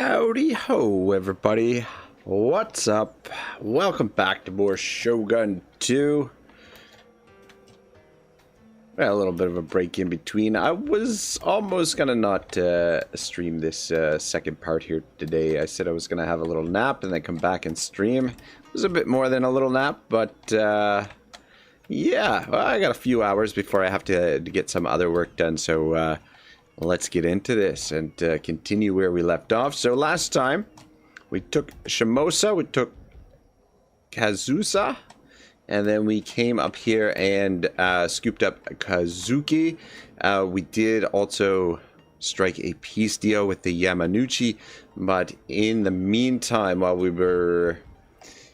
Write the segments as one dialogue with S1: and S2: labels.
S1: Howdy ho, everybody. What's up? Welcome back to more Shogun 2. A little bit of a break in between. I was almost gonna not stream this second part here today. I said I was gonna have a little nap and then come back and stream. It was a bit more than a little nap, but yeah, well, I got a few hours before I have to get some other work done, so let's get into this and continue where we left off. So last time, we took Shimosa, we took Kazusa, and then we came up here and scooped up Kazuki. We did also strike a peace deal with the Yamanouchi, but in the meantime, while we were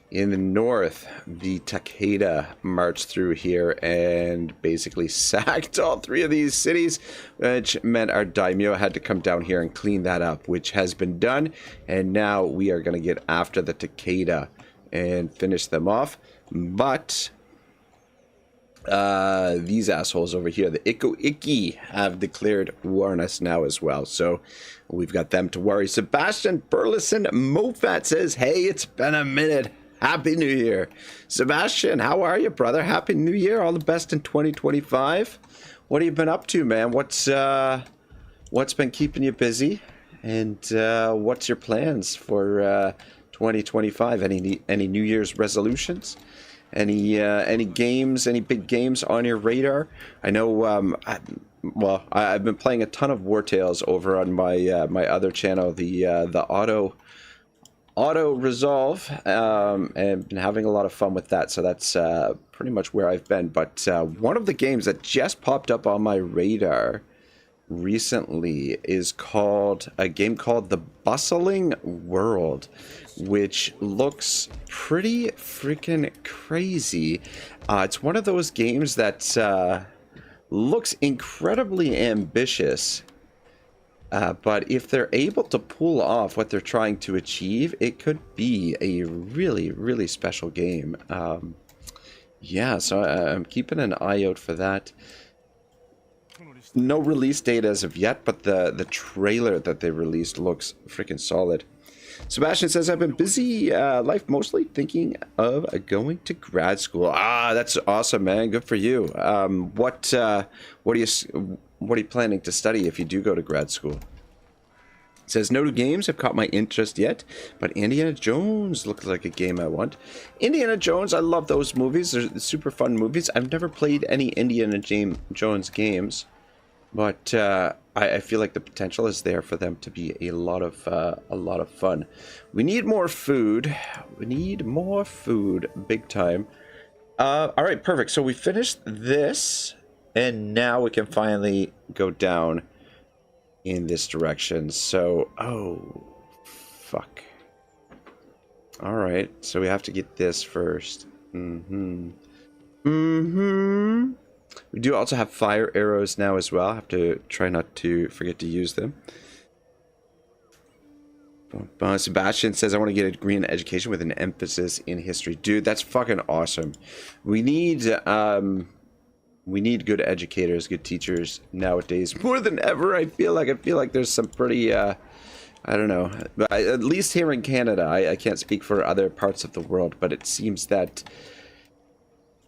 S1: in the north, the Takeda marched through here and basically sacked all three of these cities, which meant our daimyo had to come down here and clean that up, which has been done. And now we are going to get after the Takeda and finish them off. But these assholes over here, the Iko-Iki, have declared war on us now as well. So we've got them to worry. Sebastian Burleson Mofat says, hey, it's been a minute. Happy New Year. Sebastian, how are you, brother? Happy New Year. All the best in 2025. What have you been up to, man? What's been keeping you busy? And what's your plans for 2025? Any New Year's resolutions? Any games, any big games on your radar? I know I've been playing a ton of War Tales over on my my other channel, the Auto Resolve, and been having a lot of fun with that. So that's pretty much where I've been. But one of the games that just popped up on my radar recently is a game called The Bustling World, which looks pretty freaking crazy. It's one of those games that looks incredibly ambitious. But if they're able to pull off what they're trying to achieve, it could be a really, really special game. Yeah, so I'm keeping an eye out for that. No release date as of yet, but the trailer that they released looks freaking solid. Sebastian says, I've been busy life mostly thinking of going to grad school. Ah, that's awesome, man. Good for you. What are you planning to study if you do go to grad school? It says, no games have caught my interest yet, but Indiana Jones looks like a game I want. Indiana Jones, I love those movies. They're super fun movies. I've never played any Indiana Jones games, but I feel like the potential is there for them to be a lot of fun. We need more food. We need more food, big time. All right, perfect. So we finished this. And now we can finally go down in this direction. So, oh, fuck. All right, so we have to get this first. We do also have fire arrows now as well. I have to try not to forget to use them. Sebastian says, I want to get a degree in education with an emphasis in history. Dude, that's fucking awesome. We need good educators, good teachers nowadays more than ever. I feel like there's some pretty I don't know, but at least here in Canada, I can't speak for other parts of the world, but it seems that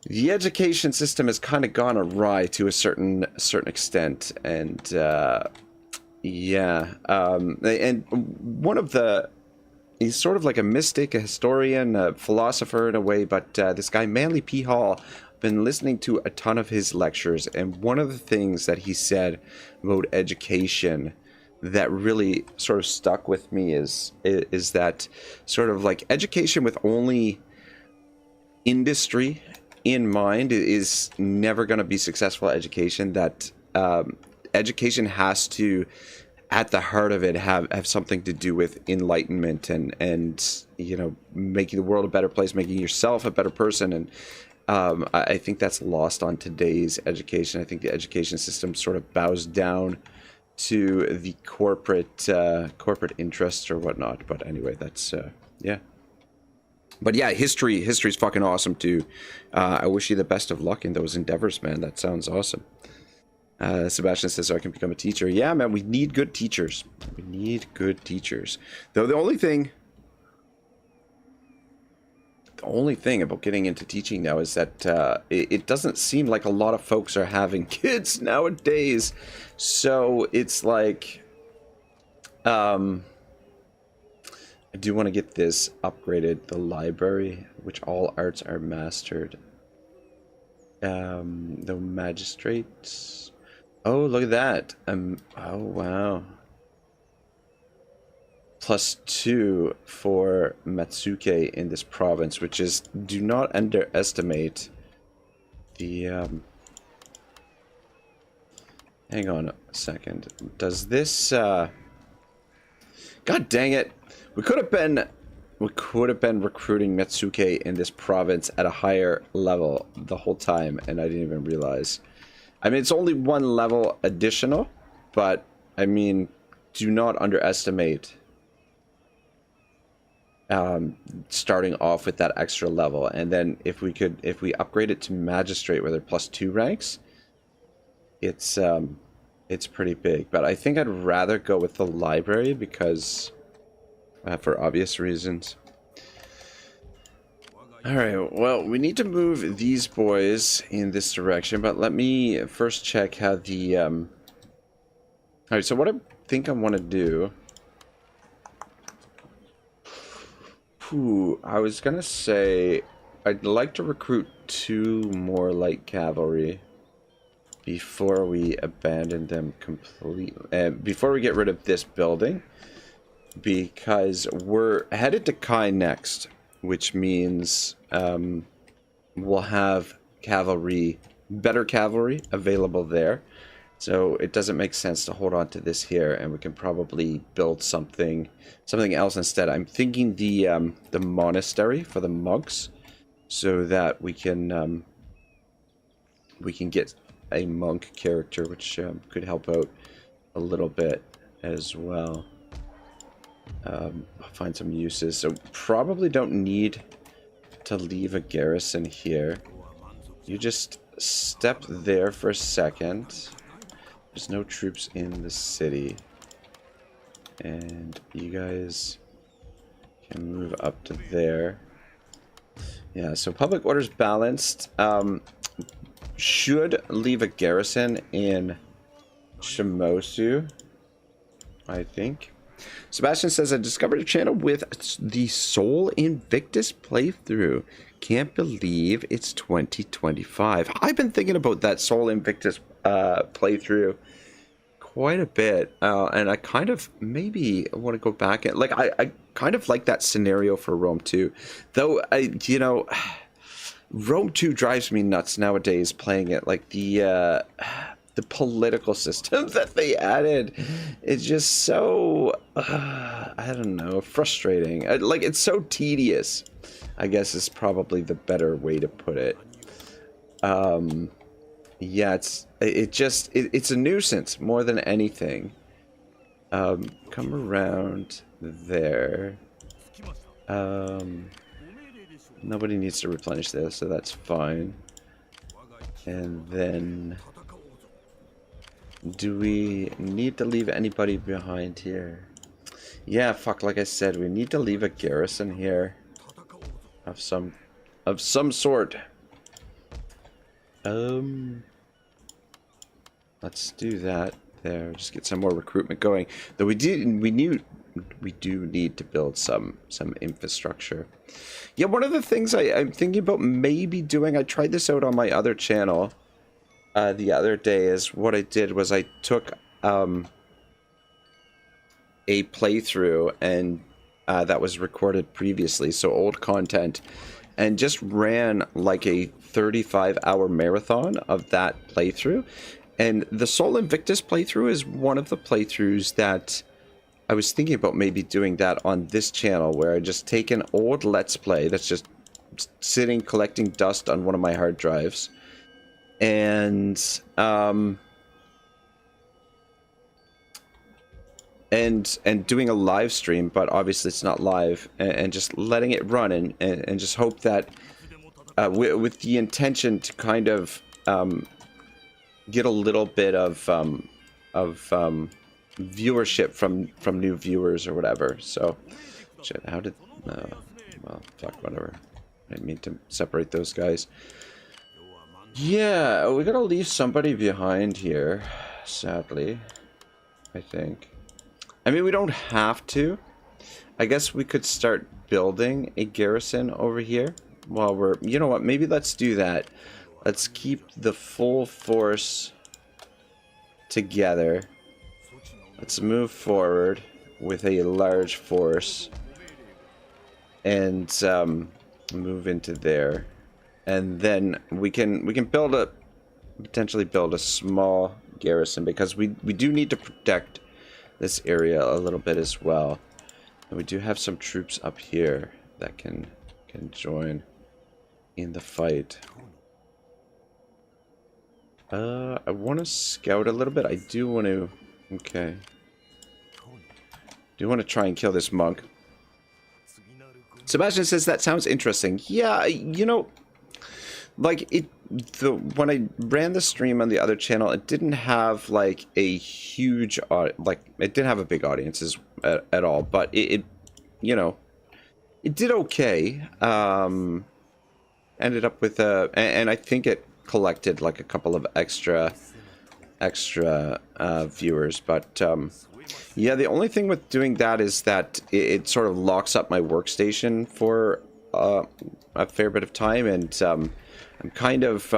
S1: the education system has kind of gone awry to a certain extent. And yeah, and one of the, he's sort of like a mystic, a historian, a philosopher in a way, but this guy Manly P. Hall, been listening to a ton of his lectures, and one of the things that he said about education that really sort of stuck with me is that sort of like education with only industry in mind is never going to be successful education. That education has to, at the heart of it, have something to do with enlightenment and you know, making the world a better place, making yourself a better person. And I think that's lost on today's education. I think the education system sort of bows down to the corporate interests or whatnot. But anyway, that's yeah. But yeah, history's fucking awesome too. I wish you the best of luck in those endeavors, man. That sounds awesome. Sebastian says, so I can become a teacher. Yeah, man, we need good teachers. We need good teachers. Though the only thing about getting into teaching now is that it doesn't seem like a lot of folks are having kids nowadays. So it's like, I do want to get this upgraded, the library, which all arts are mastered. The magistrates. Oh, look at that. Oh, wow. +2 for Matsuke in this province, which is, do not underestimate the, hang on a second. Does this, God dang it. We could have been recruiting Matsuke in this province at a higher level the whole time, and I didn't even realize. I mean, it's only one level additional, but, I mean, do not underestimate starting off with that extra level. And then if we upgrade it to magistrate where they're +2 ranks, it's pretty big. But I think I'd rather go with the library because for obvious reasons. Alright, well, we need to move these boys in this direction, but let me first check how the alright, so what I think I want to do, I was gonna say I'd like to recruit 2 more light cavalry before we abandon them completely, before we get rid of this building, because we're headed to Kai next, which means we'll have cavalry, better cavalry available there. So it doesn't make sense to hold on to this here, and we can probably build something else instead. I'm thinking the monastery for the monks, so that we can get a monk character, which could help out a little bit as well. I'll find some uses. So probably don't need to leave a garrison here. You just step there for a second. There's no troops in the city. And you guys can move up to there. Yeah, so public order's balanced. Should leave a garrison in Shimosu, I think. Sebastian says, I discovered a channel with the Soul Invictus playthrough. Can't believe it's 2025. I've been thinking about that Soul Invictus playthrough quite a bit, and I kind of maybe want to go back and I kind of like that scenario for Rome 2, though. You know, Rome 2 drives me nuts nowadays playing it. Like the political system that they added is just so I don't know, frustrating. Like, it's so tedious, I guess is probably the better way to put it. Yeah, it's a nuisance more than anything. Come around there. Nobody needs to replenish this, so that's fine. And then, do we need to leave anybody behind here? Yeah, fuck, like I said, we need to leave a garrison here of some sort. Let's do that there. Just get some more recruitment going. Though we do need to build some infrastructure. Yeah, one of the things I'm thinking about maybe doing, I tried this out on my other channel the other day, is what I did was I took a playthrough and that was recorded previously, so old content, and just ran like a 35-hour marathon of that playthrough. And the Soul Invictus playthrough is one of the playthroughs that I was thinking about maybe doing that on this channel, where I just take an old Let's Play that's just sitting collecting dust on one of my hard drives, and doing a live stream, but obviously it's not live, and just letting it run, and just hope that with the intention to kind of get a little bit of viewership from new viewers or whatever. So, shit, how did... well, fuck, whatever. I didn't mean to separate those guys. Yeah, we gotta leave somebody behind here, sadly, I think. I mean, we don't have to. I guess we could start building a garrison over here while we're... You know what, maybe let's do that. Let's keep the full force together. Let's move forward with a large force and move into there. And then we can potentially build a small garrison, because we do need to protect this area a little bit as well. And we do have some troops up here that can join in the fight. I want to scout a little bit. I do want to... Okay. Do want to try and kill this monk. Sebastian says that sounds interesting. Yeah, you know, like when I ran the stream on the other channel, it didn't have like a huge it didn't have a big audience at all, but it you know, it did okay. Ended up with and I think it collected like a couple of extra viewers, but yeah, the only thing with doing that is that it sort of locks up my workstation for a fair bit of time, and I'm kind of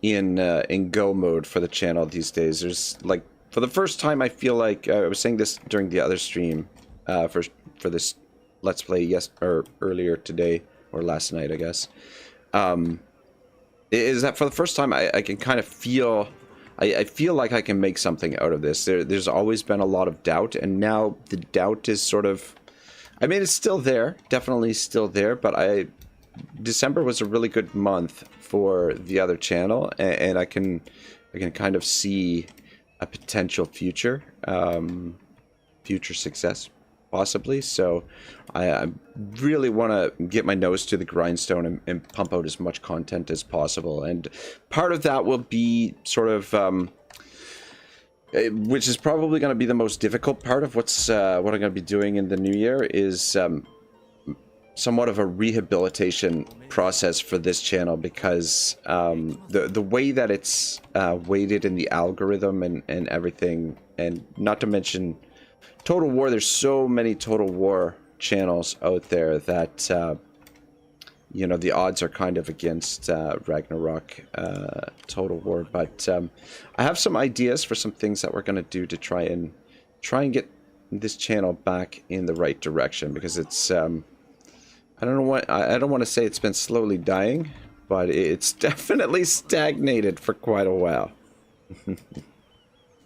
S1: in go mode for the channel these days. There's like, for the first time, I feel like I was saying this during the other stream for this Let's Play earlier today, or last night, I guess. Is that for the first time I can kind of feel... I feel like I can make something out of this. There's always been a lot of doubt, and now the doubt is sort of... I mean, it's still there. Definitely still there, but December was a really good month for the other channel, and I can kind of see a potential future success, possibly. So I really want to get my nose to the grindstone and pump out as much content as possible. And part of that will be sort of, which is probably going to be the most difficult part of what I'm going to be doing in the new year, is somewhat of a rehabilitation process for this channel, because the way that it's weighted in the algorithm and everything, and not to mention Total War. There's so many Total War channels out there that you know, the odds are kind of against Ragnarok, Total War. But I have some ideas for some things that we're going to do to try and get this channel back in the right direction, because it's I don't want to say it's been slowly dying, but it's definitely stagnated for quite a while.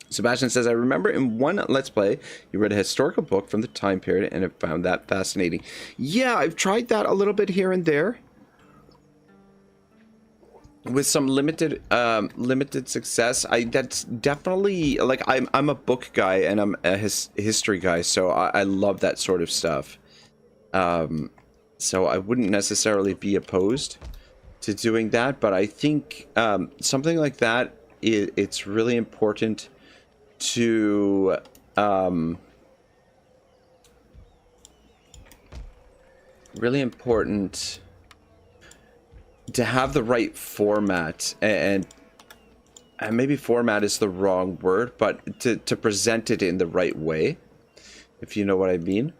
S1: Sebastian says, I remember in one Let's Play, you read a historical book from the time period and have found that fascinating. Yeah, I've tried that a little bit here and there, with some limited success. That's definitely, like, I'm a book guy and I'm a history guy, so I love that sort of stuff. So I wouldn't necessarily be opposed to doing that, but I think something like that, it's really important to have the right format, and maybe format is the wrong word, but to present it in the right way, if you know what I mean.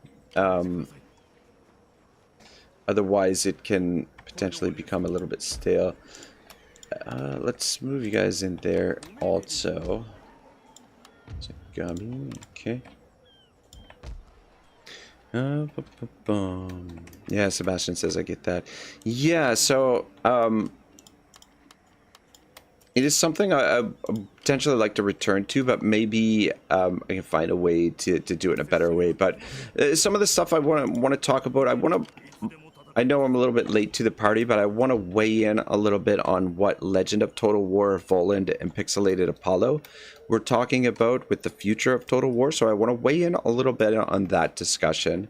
S1: Otherwise it can potentially become a little bit stale. Let's move you guys in there also. Okay. Yeah, Sebastian says I get that. Yeah, so it is something I potentially like to return to, but maybe I can find a way to do it in a better way. But some of the stuff I want to talk about, I know I'm a little bit late to the party, but I want to weigh in a little bit on what Legend of Total War, Voland, and Pixelated Apollo we're talking about with the future of Total War. So I want to weigh in a little bit on that discussion.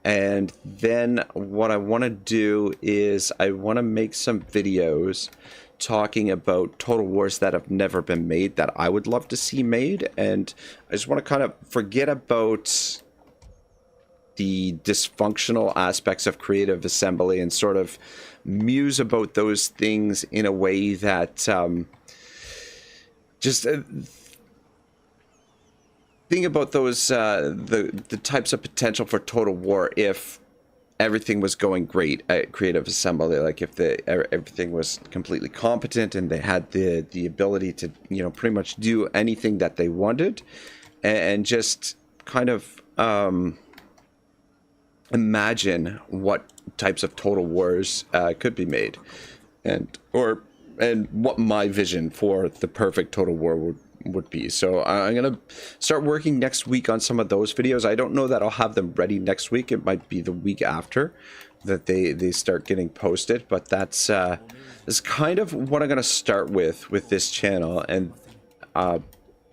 S1: And then what I want to do is I want to make some videos talking about Total Wars that have never been made that I would love to see made. And I just want to kind of forget about the dysfunctional aspects of creative assembly and sort of muse about those things in a way that just think about those the types of potential for Total War if everything was going great at creative assembly, like if everything was completely competent and they had the ability to, you know, pretty much do anything that they wanted, and just kind of imagine what types of Total Wars could be made, and what my vision for the perfect Total War would be. So I'm gonna start working next week on some of those videos. I don't know that I'll have them ready next week. It might be the week after that they start getting posted, but that's kind of what I'm gonna start with this channel, and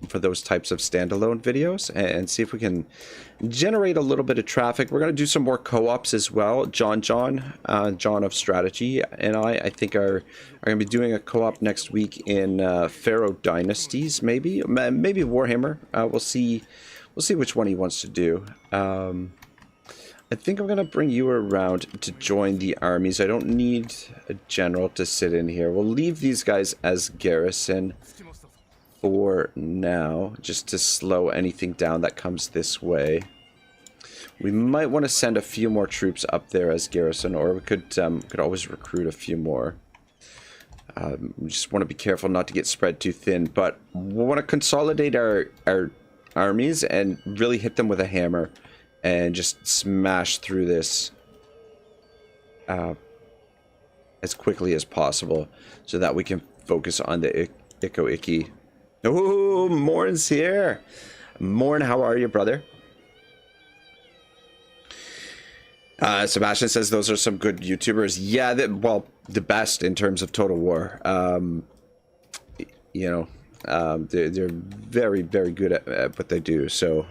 S1: for those types of standalone videos, and see if we can generate a little bit of traffic. We're going to do some more co-ops as well. John of Strategy and I think are going to be doing a co-op next week in Pharaoh Dynasties, maybe Warhammer. We'll see which one he wants to do. I think I'm going to bring you around to join the armies. I don't need a general to sit in here. We'll leave these guys as garrison for now, just to slow anything down that comes this way. We might want to send a few more troops up there as garrison, or we could always recruit a few more. We just want to be careful not to get spread too thin, but we want to consolidate our armies and really hit them with a hammer and just smash through this as quickly as possible so that we can focus on the Iko-Iki. Oh, Morn's here. Morn, how are you, brother? Sebastian says those are some good YouTubers. Yeah, well, the best in terms of Total War. You know, they're very, very good at what they do. So,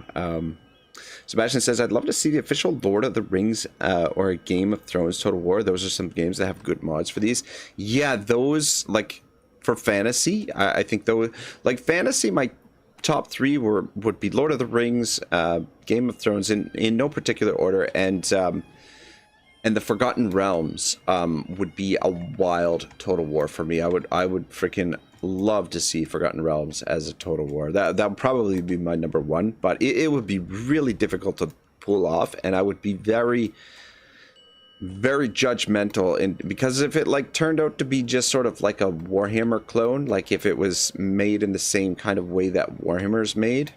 S1: Sebastian says, I'd love to see the official Lord of the Rings or a Game of Thrones Total War. Those are some games that have good mods for these. Yeah, those, like, for fantasy, I think though, like fantasy, my top three would be Lord of the Rings, Game of Thrones in no particular order, and the Forgotten Realms would be a wild Total War for me. I would freaking love to see Forgotten Realms as a Total War. That would probably be my number one, but it would be really difficult to pull off, and I would be very, very judgmental, and because if it like turned out to be just sort of like a Warhammer clone, like if it was made in the same kind of way that Warhammer's made,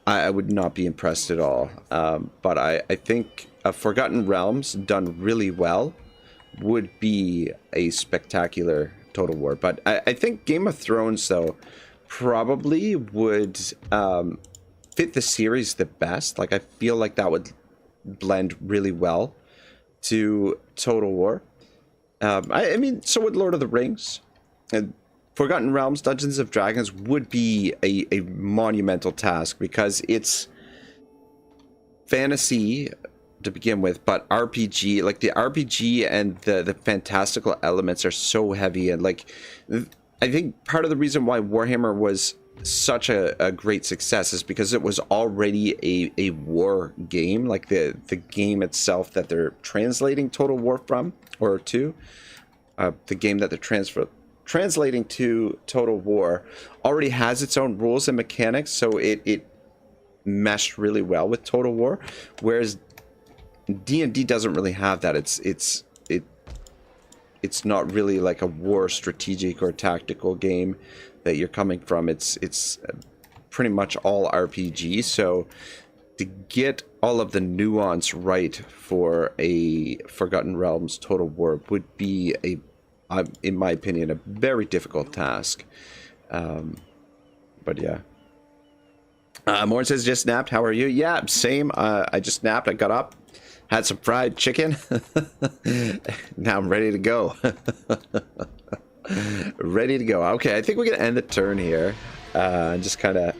S1: I would not be impressed at all. But I think Forgotten Realms done really well would be a spectacular Total War. But I think Game of Thrones though probably would fit the series the best. Like I feel like that would blend really well to Total War. I mean, so would Lord of the Rings. And Forgotten Realms, Dungeons of Dragons would be a monumental task because it's fantasy to begin with, but RPG, like the RPG and the fantastical elements are so heavy, and like I think part of the reason why Warhammer was such a great success is because it was already a war game. Like the game itself that they're translating Total War from, or to the game that they're translating to Total War already has its own rules and mechanics, so it meshed really well with Total War, whereas D&D doesn't really have that. It's not really like a war strategic or tactical game that you're coming from. It's pretty much all RPG. So to get all of the nuance right for a Forgotten Realms Total War would be in my opinion, a very difficult task. But yeah. Morn says, just snapped. How are you? Yeah, same. I just snapped. I got up, had some fried chicken. Now I'm ready to go. Ready to go. Okay, I think we're gonna end the turn here. Just kind of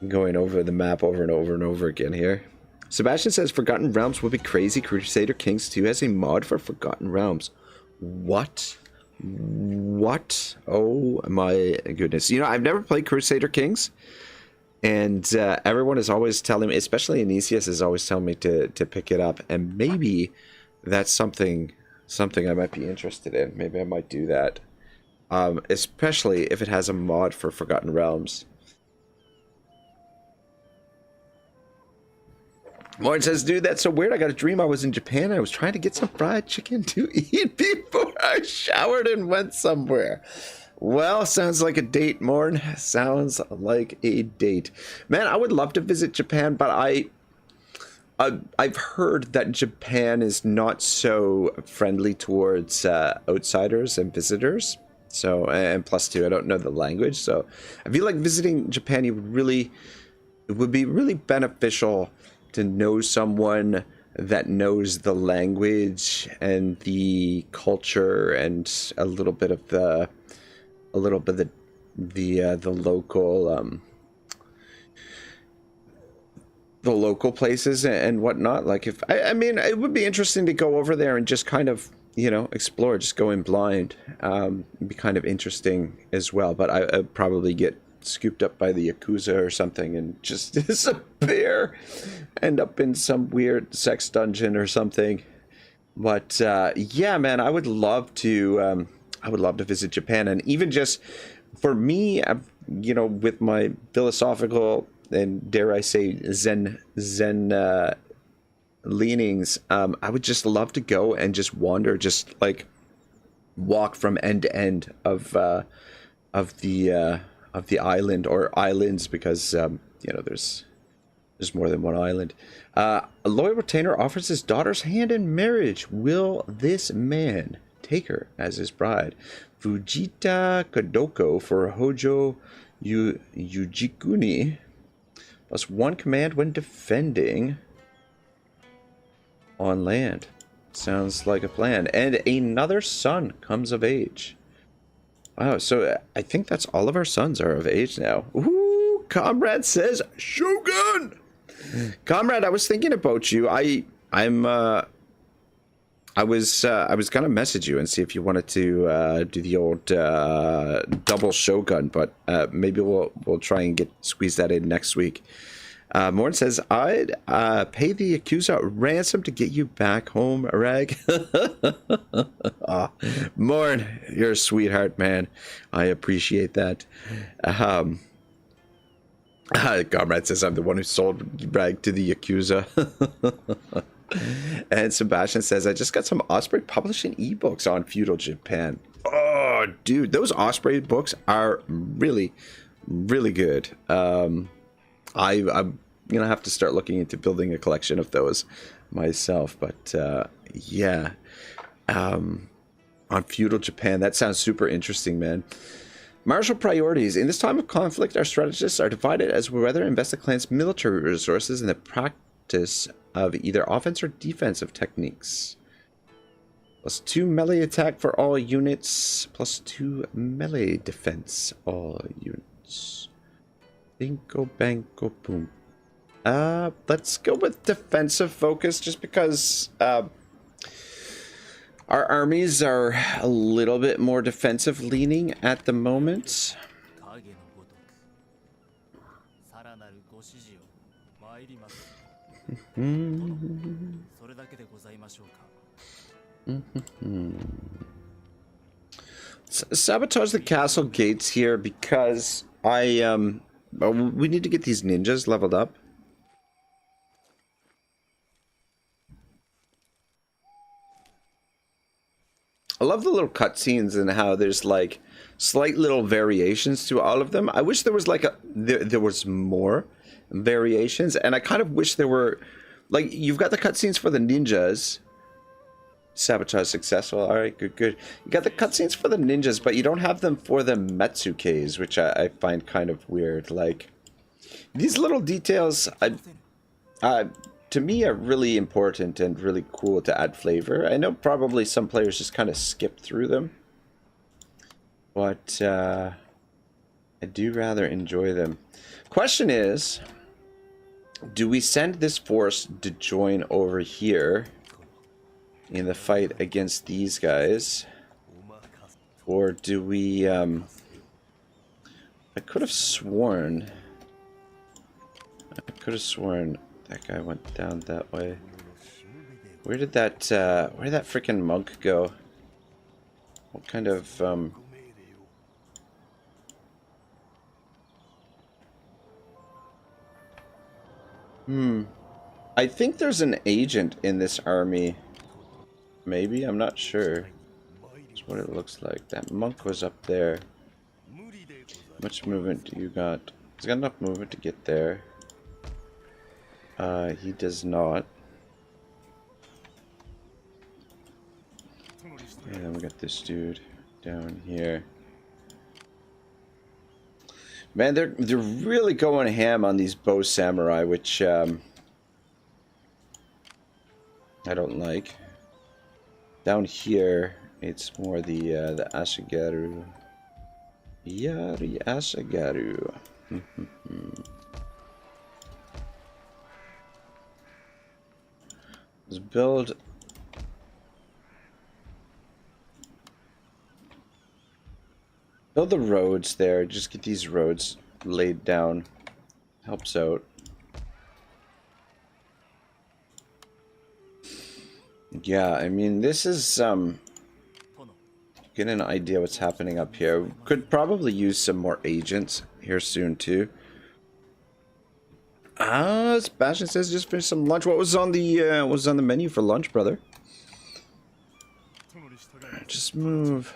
S1: going over the map over and over and over again here. Sebastian says Forgotten Realms would be crazy. Crusader Kings 2 has a mod for Forgotten Realms. What? What? Oh my goodness. You know, I've never played Crusader Kings. And everyone is always telling me, especially Anisius is always telling me to pick it up. And maybe that's something I might be interested in. Maybe I might do that. Especially if it has a mod for Forgotten Realms. Lauren says, dude, that's so weird. I got a dream I was in Japan and I was trying to get some fried chicken to eat before I showered and went somewhere. Well, sounds like a date, Morn. Sounds like a date. Man, I would love to visit Japan, but I've heard that Japan is not so friendly towards outsiders and visitors. So, and plus two, I don't know the language. So I feel like visiting Japan, it would be really beneficial to know someone that knows the language and the culture and a little bit of the local places and whatnot. Like if I mean, it would be interesting to go over there and just kind of, you know, explore, just go in blind. It'd be kind of interesting as well. But I'd probably get scooped up by the Yakuza or something and just disappear, end up in some weird sex dungeon or something. But yeah, man, I would love to visit Japan. And even just for me, you know, with my philosophical and dare I say Zen leanings, I would just love to go and just wander, just like walk from end to end of the island or islands, because you know, there's more than one island. A loyal retainer offers his daughter's hand in marriage. Will this man take her as his bride? Fujita Kodoko for Hojo Yujikuni. +1 command when defending on land. Sounds like a plan. And another son comes of age. Wow, so I think that's all of our sons are of age now. Ooh, Comrade says Shogun. Comrade, I was thinking about you. I was gonna message you and see if you wanted to do the old double Shogun, but maybe we'll try and squeeze that in next week. Morn says, I'd pay the Yakuza ransom to get you back home, Rag. Oh, Morn, you're a sweetheart, man. I appreciate that. Comrade says, I'm the one who sold Rag to the Yakuza. And Sebastian says, I just got some Osprey publishing ebooks on feudal Japan. Oh, dude, those Osprey books are really, really good. I'm gonna have to start looking into building a collection of those myself. But yeah, on feudal Japan, that sounds super interesting, man. Martial priorities. In this time of conflict, our strategists are divided as we whether invest the clan's military resources in the practice of either offense or defensive techniques. +2 melee attack for all units. +2 melee defense all units. Bingo, bango, boom. Let's go with defensive focus, just because our armies are a little bit more defensive leaning at the moment. Sabotage the castle gates here because we need to get these ninjas leveled up. I love the little cutscenes and how there's like slight little variations to all of them. I wish there was like there was more variations, and I kind of wish there were, like, you've got the cutscenes for the ninjas. Sabotage successful. All right, good. You got the cutscenes for the ninjas, but you don't have them for the Metsukes, which I find kind of weird. Like, these little details, to me, are really important and really cool to add flavor. I know probably some players just kind of skip through them, but I do rather enjoy them. Question is, Do we send this force to join over here in the fight against these guys? Or do we, I could have sworn that guy went down that way. Where did that freaking monk go? What kind of, I think there's an agent in this army. Maybe, I'm not sure. That's what it looks like. That monk was up there. How much movement do you got? He's got enough movement to get there. He does not. And then we got this dude down here. Man, they're really going ham on these bow samurai, which I don't like. Down here, it's more the Ashigaru. Yari Ashigaru. Let's build the roads there. Just get these roads laid down. Helps out. Yeah, I mean, this is get an idea what's happening up here. Could probably use some more agents here soon too. Sebastian says just finished some lunch. What was on the menu for lunch, brother? Just move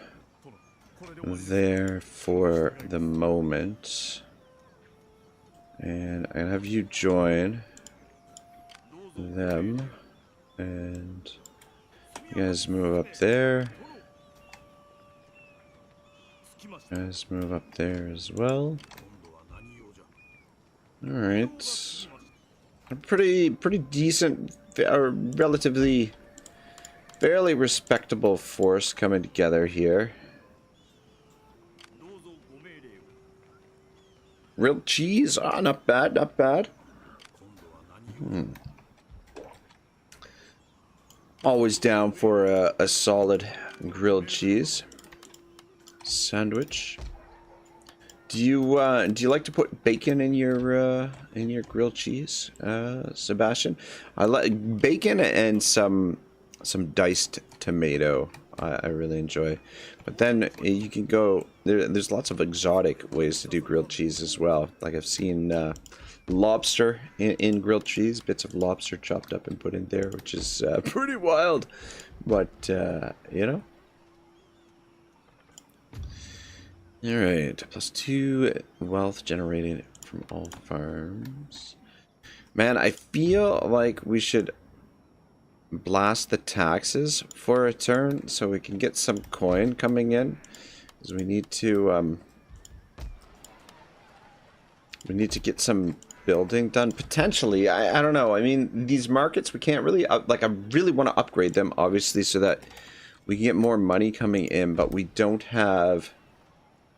S1: there for the moment, and I have you join them, and you guys move up there. You guys move up there as well. All right, a pretty decent, or relatively fairly respectable force coming together here. Grilled cheese? Ah, not bad, not bad. Always down for a solid grilled cheese sandwich. Do you like to put bacon in your grilled cheese, Sebastian? I like bacon and some diced tomato. I really enjoy, but then you can go there's lots of exotic ways to do grilled cheese as well. Like I've seen lobster in grilled cheese, bits of lobster chopped up and put in there, which is pretty wild, but you know. All right, +2 wealth generated from all farms. Man, I feel like we should blast the taxes for a turn so we can get some coin coming in, because we need to get some building done potentially. I don't know. I mean, these markets we can't really like, I really want to upgrade them obviously so that we can get more money coming in, but we don't have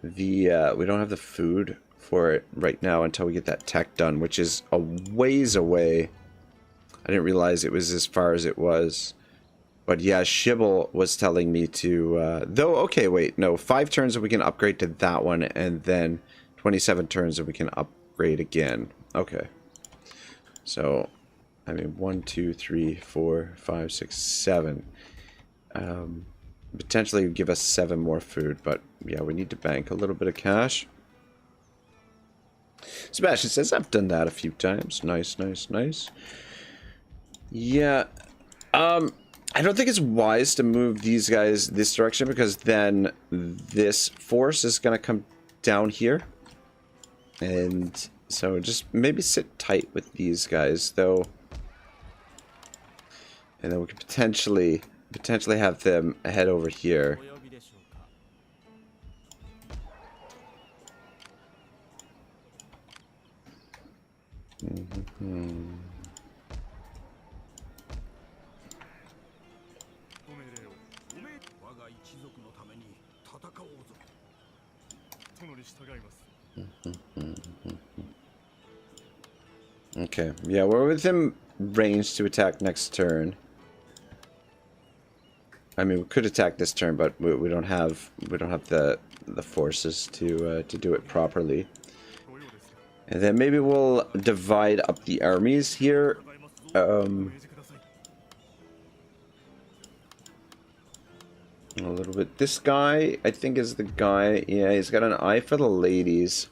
S1: the food for it right now until we get that tech done, which is a ways away. I didn't realize it was as far as it was. But yeah, Shibble was telling me to, though, okay, wait, no, 5 turns that we can upgrade to that one, and then 27 turns that we can upgrade again. Okay. So, I mean, 1, 2, 3, 4, 5, 6, 7. Potentially give us 7 more food, but yeah, we need to bank a little bit of cash. Sebastian says, I've done that a few times. Nice, nice, nice. Yeah, I don't think it's wise to move these guys this direction, because then this force is going to come down here. And so just maybe sit tight with these guys, though. And then we could potentially have them head over here. Okay, yeah, we're within range to attack next turn. I mean, we could attack this turn, but we don't have the forces to do it properly. And then maybe we'll divide up the armies here. A little bit. This guy, I think, is the guy. Yeah, he's got an eye for the ladies.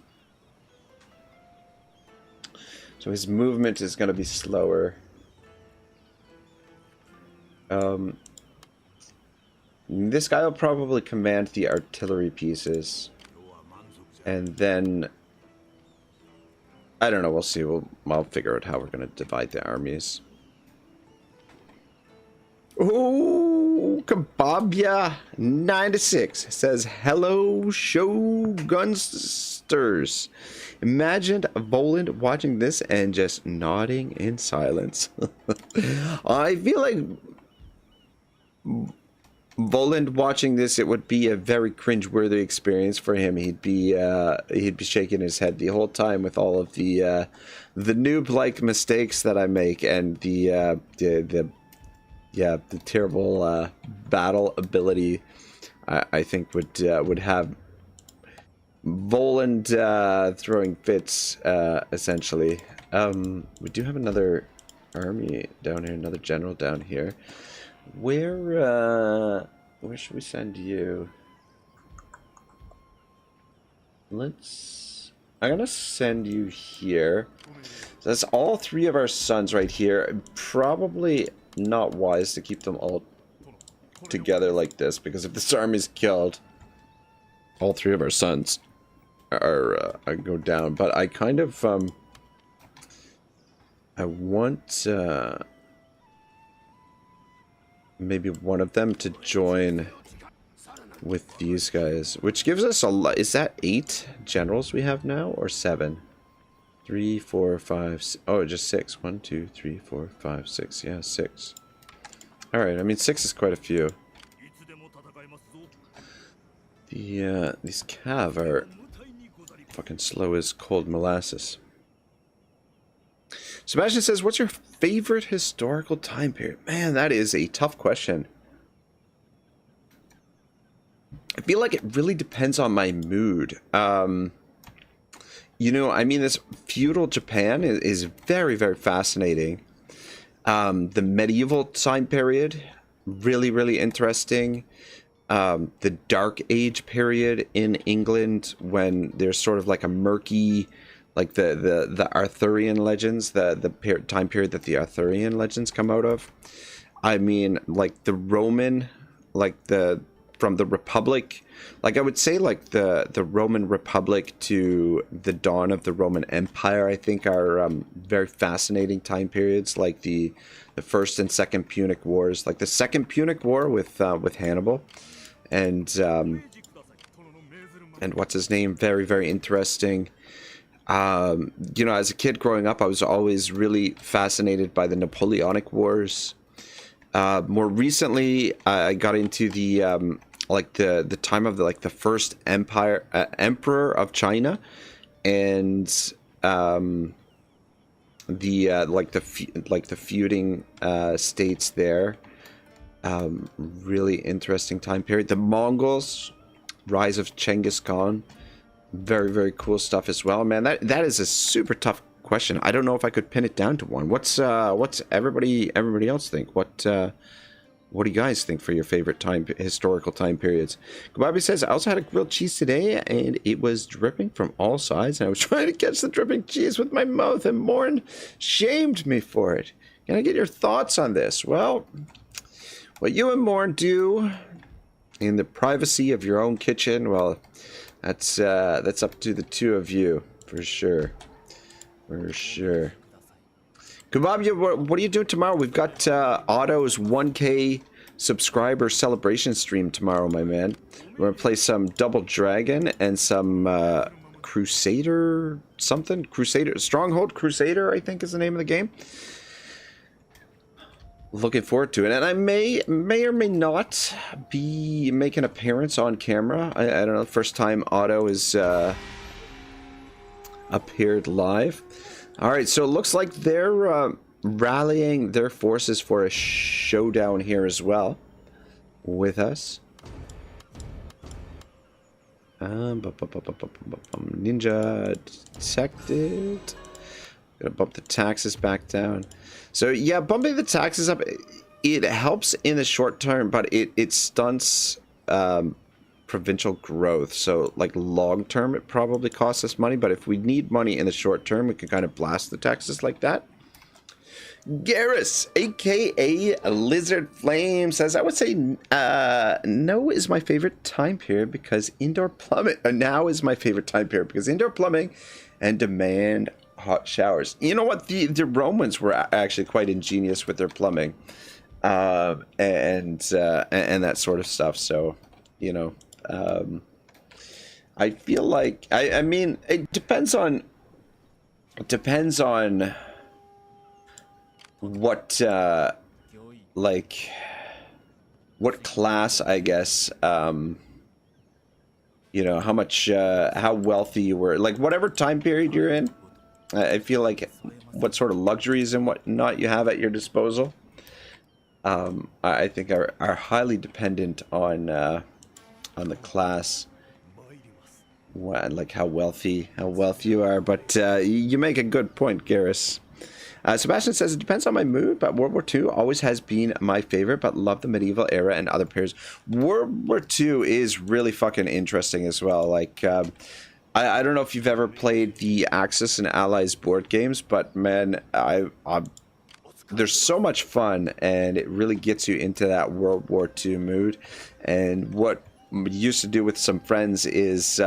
S1: So his movement is going to be slower. This guy will probably command the artillery pieces. And then... I don't know, we'll see. I'll figure out how we're going to divide the armies. Ooh, Kababya 96 says, hello, Shogunsters. Imagine Voland watching this and just nodding in silence. I feel like Voland watching this, it would be a very cringe-worthy experience for him. He'd be shaking his head the whole time with all of the noob-like mistakes that I make and the terrible battle ability I think would have Voland throwing fits, essentially. We do have another army down here, another general down here. Where should we send you? I'm gonna send you here. So that's all three of our sons right here. Probably not wise to keep them all together like this, because if this army's killed, all three of our sons are go down. But I kind of I want maybe one of them to join with these guys, which gives us a lot. Is that 8 generals we have now, or 7? 3, 4, 5. Oh, just 6. 1, 2, 3, 4, 5, 6. Yeah, 6. All right. I mean, 6 is quite a few. These cav are fucking slow as cold molasses. Sebastian says, what's your favorite historical time period? Man, that is a tough question. I feel like it really depends on my mood. You know, I mean, this feudal Japan is very, very fascinating. The medieval time period, really, really interesting. The Dark Age period in England, when there's sort of like a murky, like the Arthurian legends, the time period that the Arthurian legends come out of. I mean, like the Roman, like from the Republic, like I would say like the Roman Republic to the dawn of the Roman Empire, I think are very fascinating time periods, like the First and Second Punic Wars, like the Second Punic War with Hannibal, and what's his name, very, very interesting. You know, as a kid growing up, I was always really fascinated by the Napoleonic Wars. More recently, I got into the like the time of the first emperor of China, and the feuding states there. Really interesting time period. The Mongols, rise of Genghis Khan. Very, very cool stuff as well, man. That is a super tough question. I don't know if I could pin it down to one. What's everybody else think? What do you guys think for your favorite historical time periods? Bobby says, I also had a grilled cheese today, and it was dripping from all sides, and I was trying to catch the dripping cheese with my mouth, and Morn shamed me for it. Can I get your thoughts on this? Well, what you and Morn do in the privacy of your own kitchen, well, that's up to the two of you, for sure. For sure. Kababya, what are you doing tomorrow? We've got Otto's 1K subscriber celebration stream tomorrow, my man. We're going to play some Double Dragon and some Crusader something. Crusader, Stronghold Crusader, I think is the name of the game. Looking forward to it, and I may or may not be making an appearance on camera. I don't know. First time Otto is appeared live. All right, so it looks like they're rallying their forces for a showdown here as well with us. Ninja detected. Gonna bump the taxes back down. So yeah, bumping the taxes up, it helps in the short term, but it stunts provincial growth. So like long term, it probably costs us money, but if we need money in the short term, we can kind of blast the taxes like that. Garrus, aka Lizard Flame, says, I would say no is my favorite time period because indoor plumbing. Now is my favorite time period because indoor plumbing and demand hot showers. You know what? The Romans were actually quite ingenious with their plumbing, and that sort of stuff. So, you know, I feel like I mean it depends on what like what class, I guess, you know, how much how wealthy you were, like whatever time period you're in. I feel like what sort of luxuries and whatnot you have at your disposal, I think are highly dependent on the class, like how wealthy you are. But you make a good point, Garrus. Sebastian says, it depends on my mood, but World War II always has been my favorite, but love the medieval era and other periods. World War II is really fucking interesting as well. Like, I don't know if you've ever played the Axis and Allies board games, but man, they're so much fun, and it really gets you into that World War II mood. And what we used to do with some friends is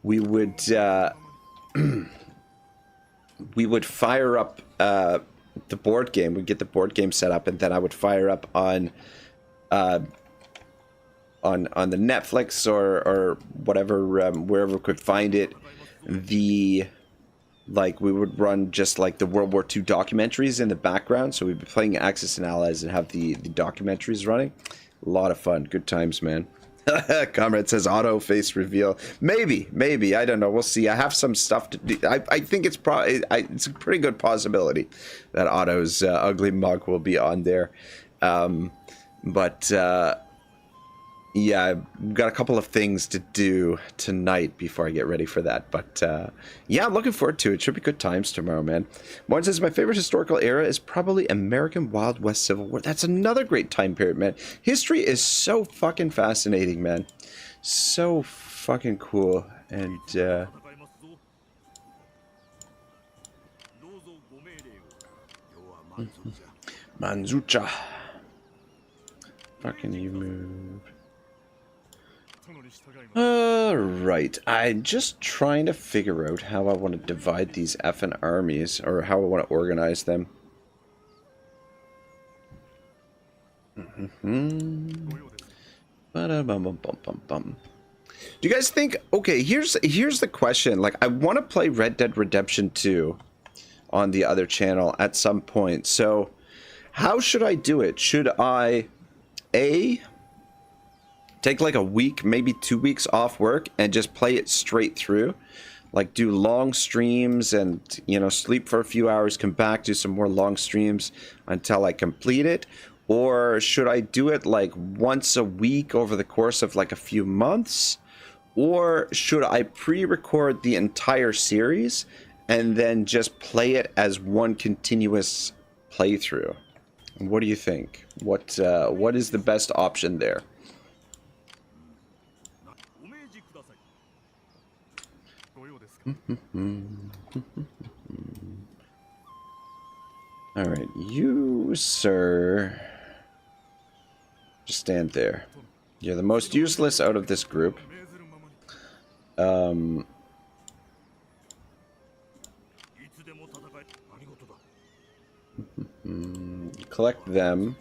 S1: we would we would fire up the board game. We'd get the board game set up, and then I would fire up on the Netflix or whatever, wherever we could find it. Like we would run just like the World War II documentaries in the background. So we'd be playing Axis and Allies and have the documentaries running. A lot of fun. Good times, man. Comrade says auto face reveal. Maybe. I don't know. We'll see. I have some stuff to do. I think it's probably it's a pretty good possibility that Otto's ugly mug will be on there. But yeah, I've got a couple of things to do tonight before I get ready for that. But yeah, I'm looking forward to it. Should be good times tomorrow, man. Morton says, my favorite historical era is probably American Wild West Civil War. That's another great time period, man. History is so fucking fascinating, man. So fucking cool. And Manzucha. Fucking you move. Alright, I'm just trying to figure out how I want to divide these effing armies, or how I want to organize them. Do you guys think, okay, here's the question, like, I want to play Red Dead Redemption 2 on the other channel at some point, so how should I do it? Should I take like a week, maybe 2 weeks off work and just play it straight through? Like do long streams and, you know, sleep for a few hours, come back, do some more long streams until I complete it? Or should I do it like once a week over the course of like a few months? Or should I pre-record the entire series and then just play it as one continuous playthrough? What do you think? What is the best option there? All right, you, sir, just stand there. You're the most useless out of this group. Collect them.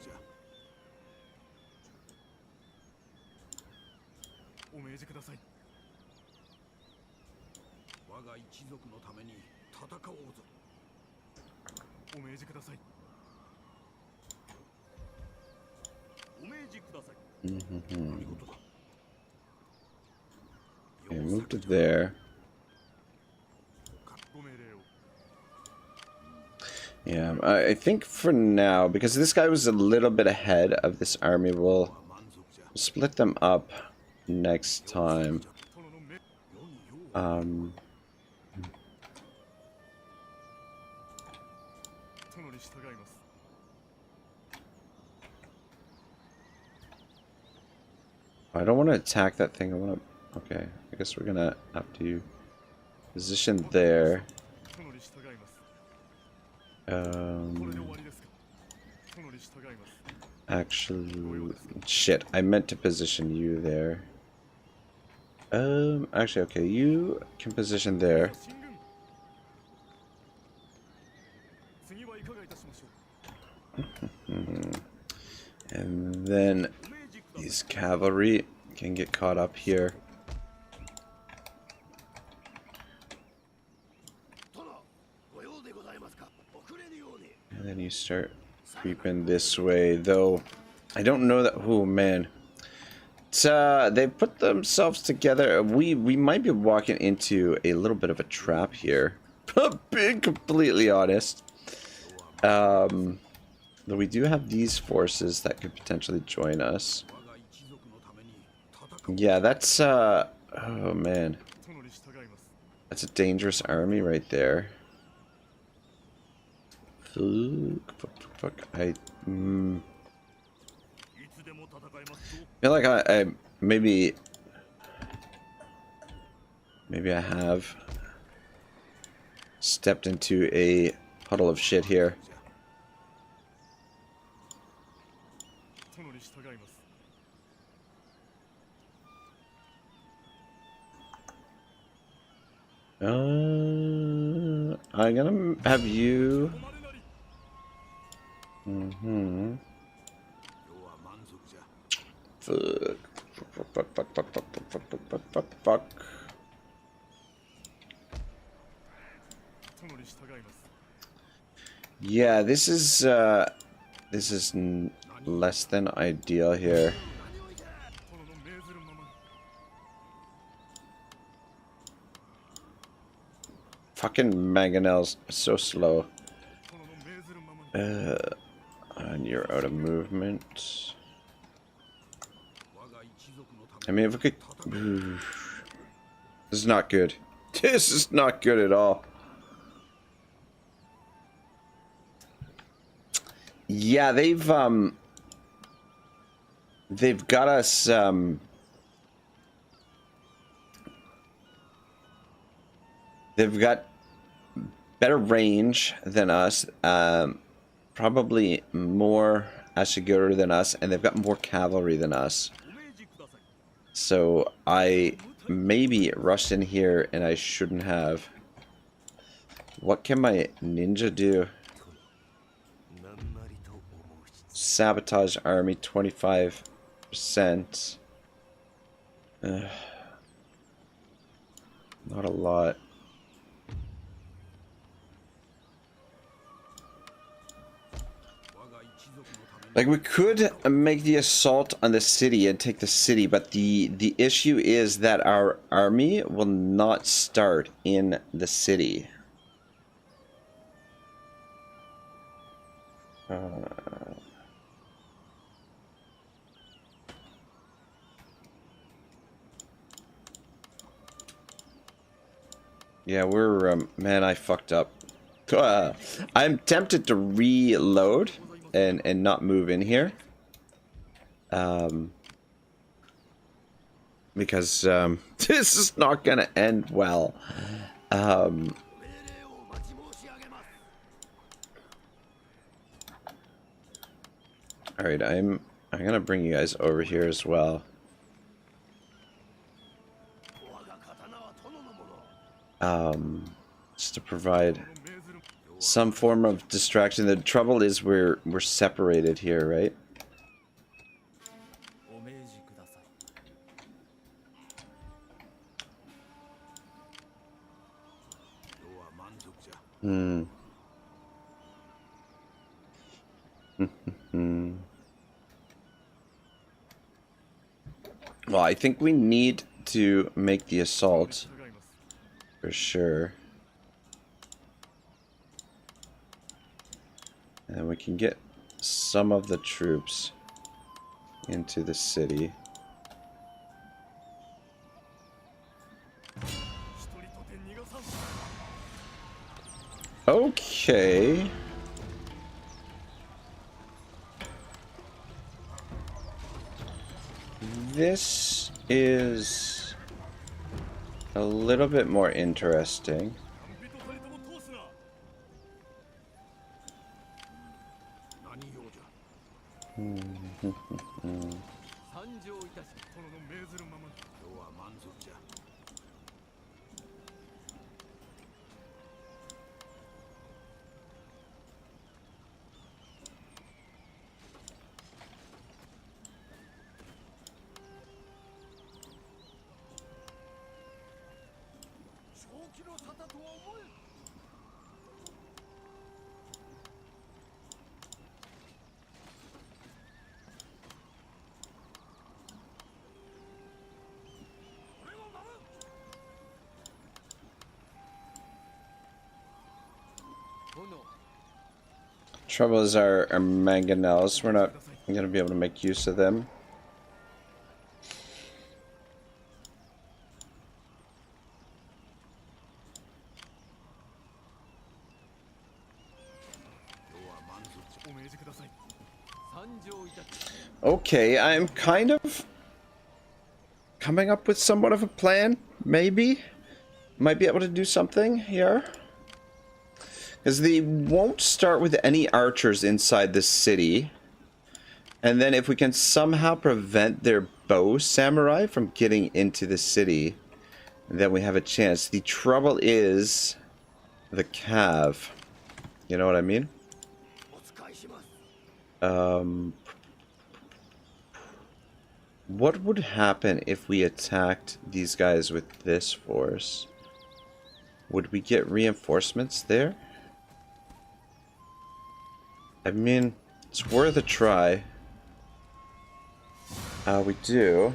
S1: Okay, move to there. Yeah, I think for now, because this guy was a little bit ahead of this army, we'll split them up next time. I don't want to attack that thing. I want to... Okay, I guess we're gonna have to position there. Actually, shit, I meant to position you there. Actually, okay, you can position there. And then these cavalry can get caught up here. And then you start creeping this way, though I don't know that... Oh, man. It's, they put themselves together. We might be walking into a little bit of a trap here. Being completely honest. Though we do have these forces that could potentially join us. Yeah, that's, oh, man. That's a dangerous army right there. Fuck. I feel like I maybe I have stepped into a puddle of shit here. I'm gonna have you... Fuck. Yeah, this is less than ideal here. Fucking mangonels so slow. And you're out of movement. I mean, if we could... This is not good. This is not good at all. Yeah, they've got us, they've got better range than us, probably more Ashiguru than us, and they've got more cavalry than us. So I maybe rushed in here and I shouldn't have. What can my ninja do? Sabotage army 25%. Not a lot. Like, we could make the assault on the city and take the city, but the issue is that our army will not start in the city. Yeah, we're, man, I fucked up. I'm tempted to reload and not move in here. Because, this is not gonna end well. Alright, I'm gonna bring you guys over here as well. Just to provide some form of distraction. The trouble is we're separated here, right? Well, I think we need to make the assault for sure. we can get some of the troops into the city. Okay. This is a little bit more interesting. Trouble is our mangonels. We're not going to be able to make use of them. Okay, I'm kind of coming up with somewhat of a plan, maybe. Might be able to do something here. Because they won't start with any archers inside the city. And then if we can somehow prevent their bow samurai from getting into the city, then we have a chance. The trouble is the cav. You know what I mean? What would happen if we attacked these guys with this force? Would we get reinforcements there? I mean, it's worth a try. We do.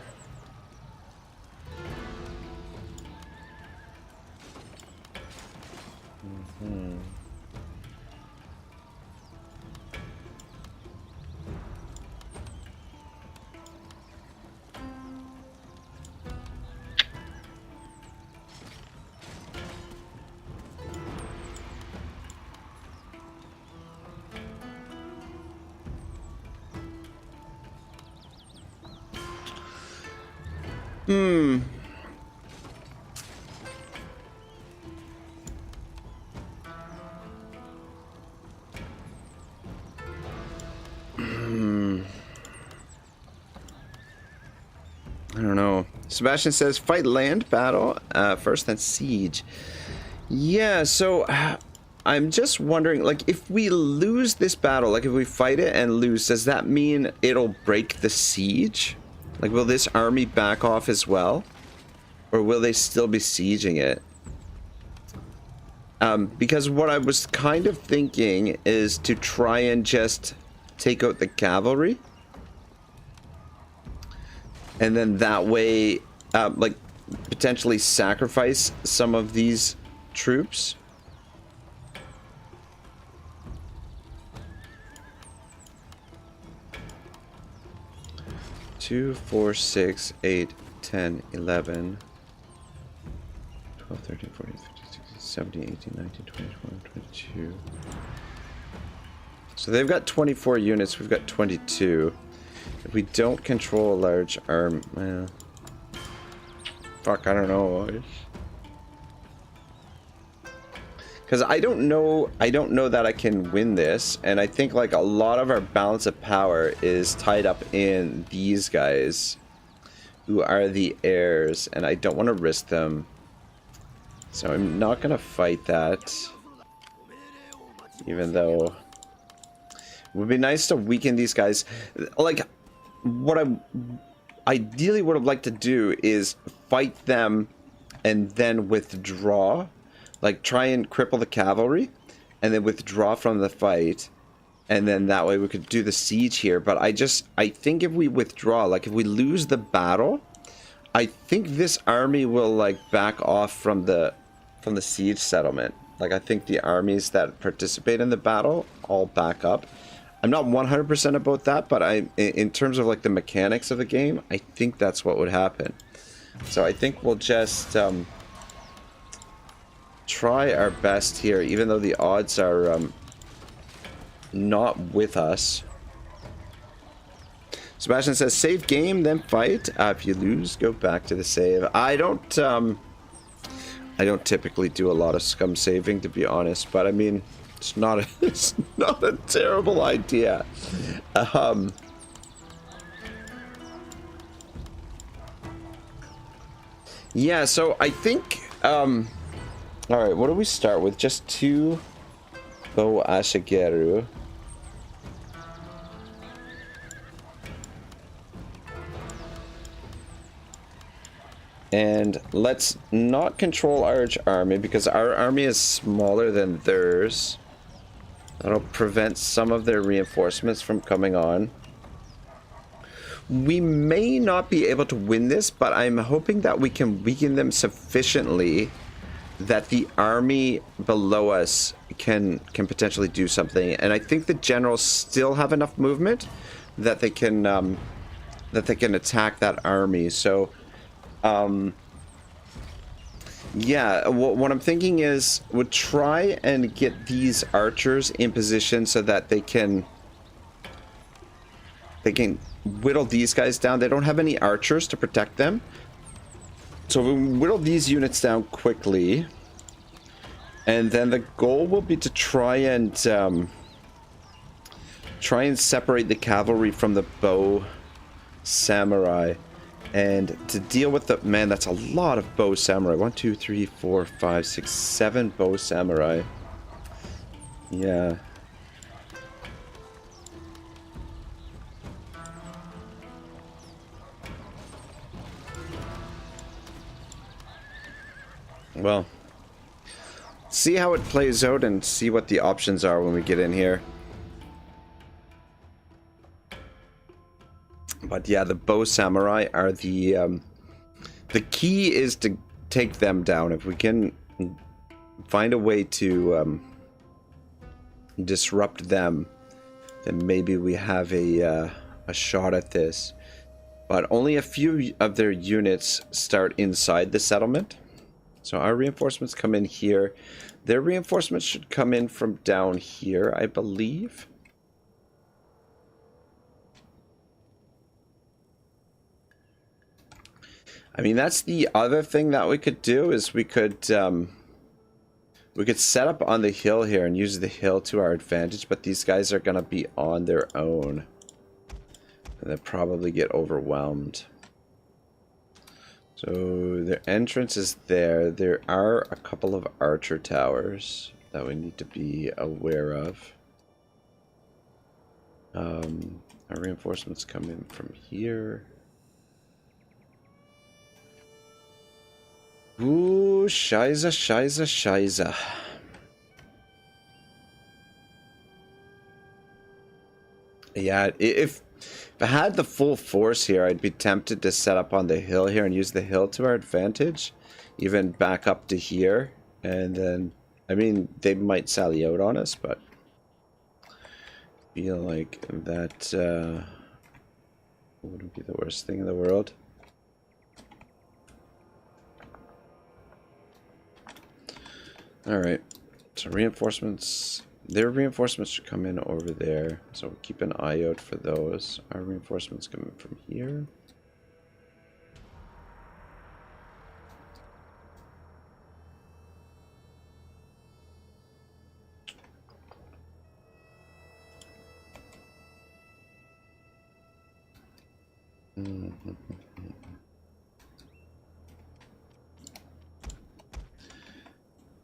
S1: I don't know. Sebastian says, fight land battle first, then siege. Yeah, so I'm just wondering, like, if we lose this battle, like if we fight it and lose, does that mean it'll break the siege? Like, will this army back off as well? Or will they still be sieging it? Because what I was kind of thinking is to try and just take out the cavalry. And then that way, like, potentially sacrifice some of these troops. Two, 4, 6, 8, 10, 11, 12, 13, 14, 15, 16, 17, 18, 19, 20, 21, 22. So they've got 24 units, we've got 22. If we don't control a large arm, well, fuck, I don't know. Because I don't know that I can win this, and I think like a lot of our balance of power is tied up in these guys, who are the heirs, and I don't want to risk them. So I'm not gonna fight that, even though it would be nice to weaken these guys. Like, what I ideally would have liked to do is fight them and then withdraw. Like, try and cripple the cavalry and then withdraw from the fight. And then that way we could do the siege here. But I think if we withdraw, like if we lose the battle, I think this army will like back off from the siege settlement. Like, I think the armies that participate in the battle all back up. I'm not 100% about that, but in terms of like the mechanics of the game, I think that's what would happen. So I think we'll just try our best here, even though the odds are not with us. Sebastian says, save game, then fight. If you lose, go back to the save. I don't typically do a lot of scum saving, to be honest, but I mean, it's not a, it's not a terrible idea. Yeah, so I think, all right, what do we start with? Just 2 Bo Ashigeru. And let's not control our army, because our army is smaller than theirs. That'll prevent some of their reinforcements from coming on. We may not be able to win this, but I'm hoping that we can weaken them sufficiently that the army below us can potentially do something. And I think the generals still have enough movement that they can attack that army. So yeah, what I'm thinking is we'll try and get these archers in position so that they can whittle these guys down. They don't have any archers to protect them. So we whittle these units down quickly. And then the goal will be to try and separate the cavalry from the bow samurai. And to deal with the... Man, that's a lot of bow samurai. 1, 2, 3, 4, 5, 6, 7 bow samurai. Yeah. Well, see how it plays out and see what the options are when we get in here. But yeah, the bow samurai are the key is to take them down. If we can find a way to disrupt them, then maybe we have a shot at this. But only a few of their units start inside the settlement. So our reinforcements come in here. Their reinforcements should come in from down here, I believe. I mean, that's the other thing that we could do, is we could set up on the hill here and use the hill to our advantage, but these guys are going to be on their own. And they'll probably get overwhelmed. So their entrance is there. There are a couple of archer towers that we need to be aware of. Our reinforcements come in from here. Ooh, Shiza, Shiza, Shiza. Yeah, if I had the full force here, I'd be tempted to set up on the hill here and use the hill to our advantage. Even back up to here. And then, I mean, they might sally out on us, but I feel like that wouldn't be the worst thing in the world. Alright, so reinforcements, their reinforcements should come in over there, so we'll keep an eye out for those. Our reinforcements come in from here.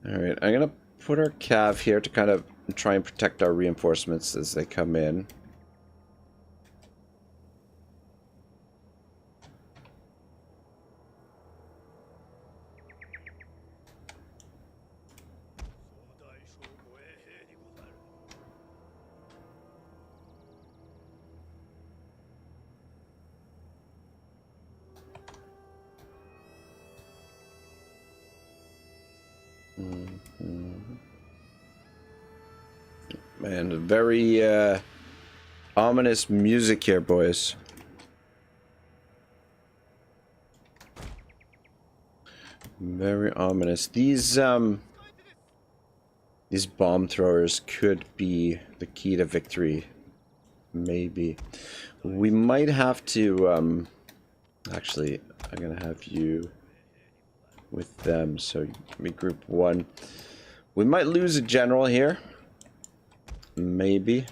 S1: Alright, I'm gonna put our cav here to kind of try and protect our reinforcements as they come in. Man, very ominous music here, boys. Very ominous. These bomb throwers could be the key to victory. Maybe. We might have to, actually, I'm gonna have you with them, so we group one. We might lose a general here. Maybe.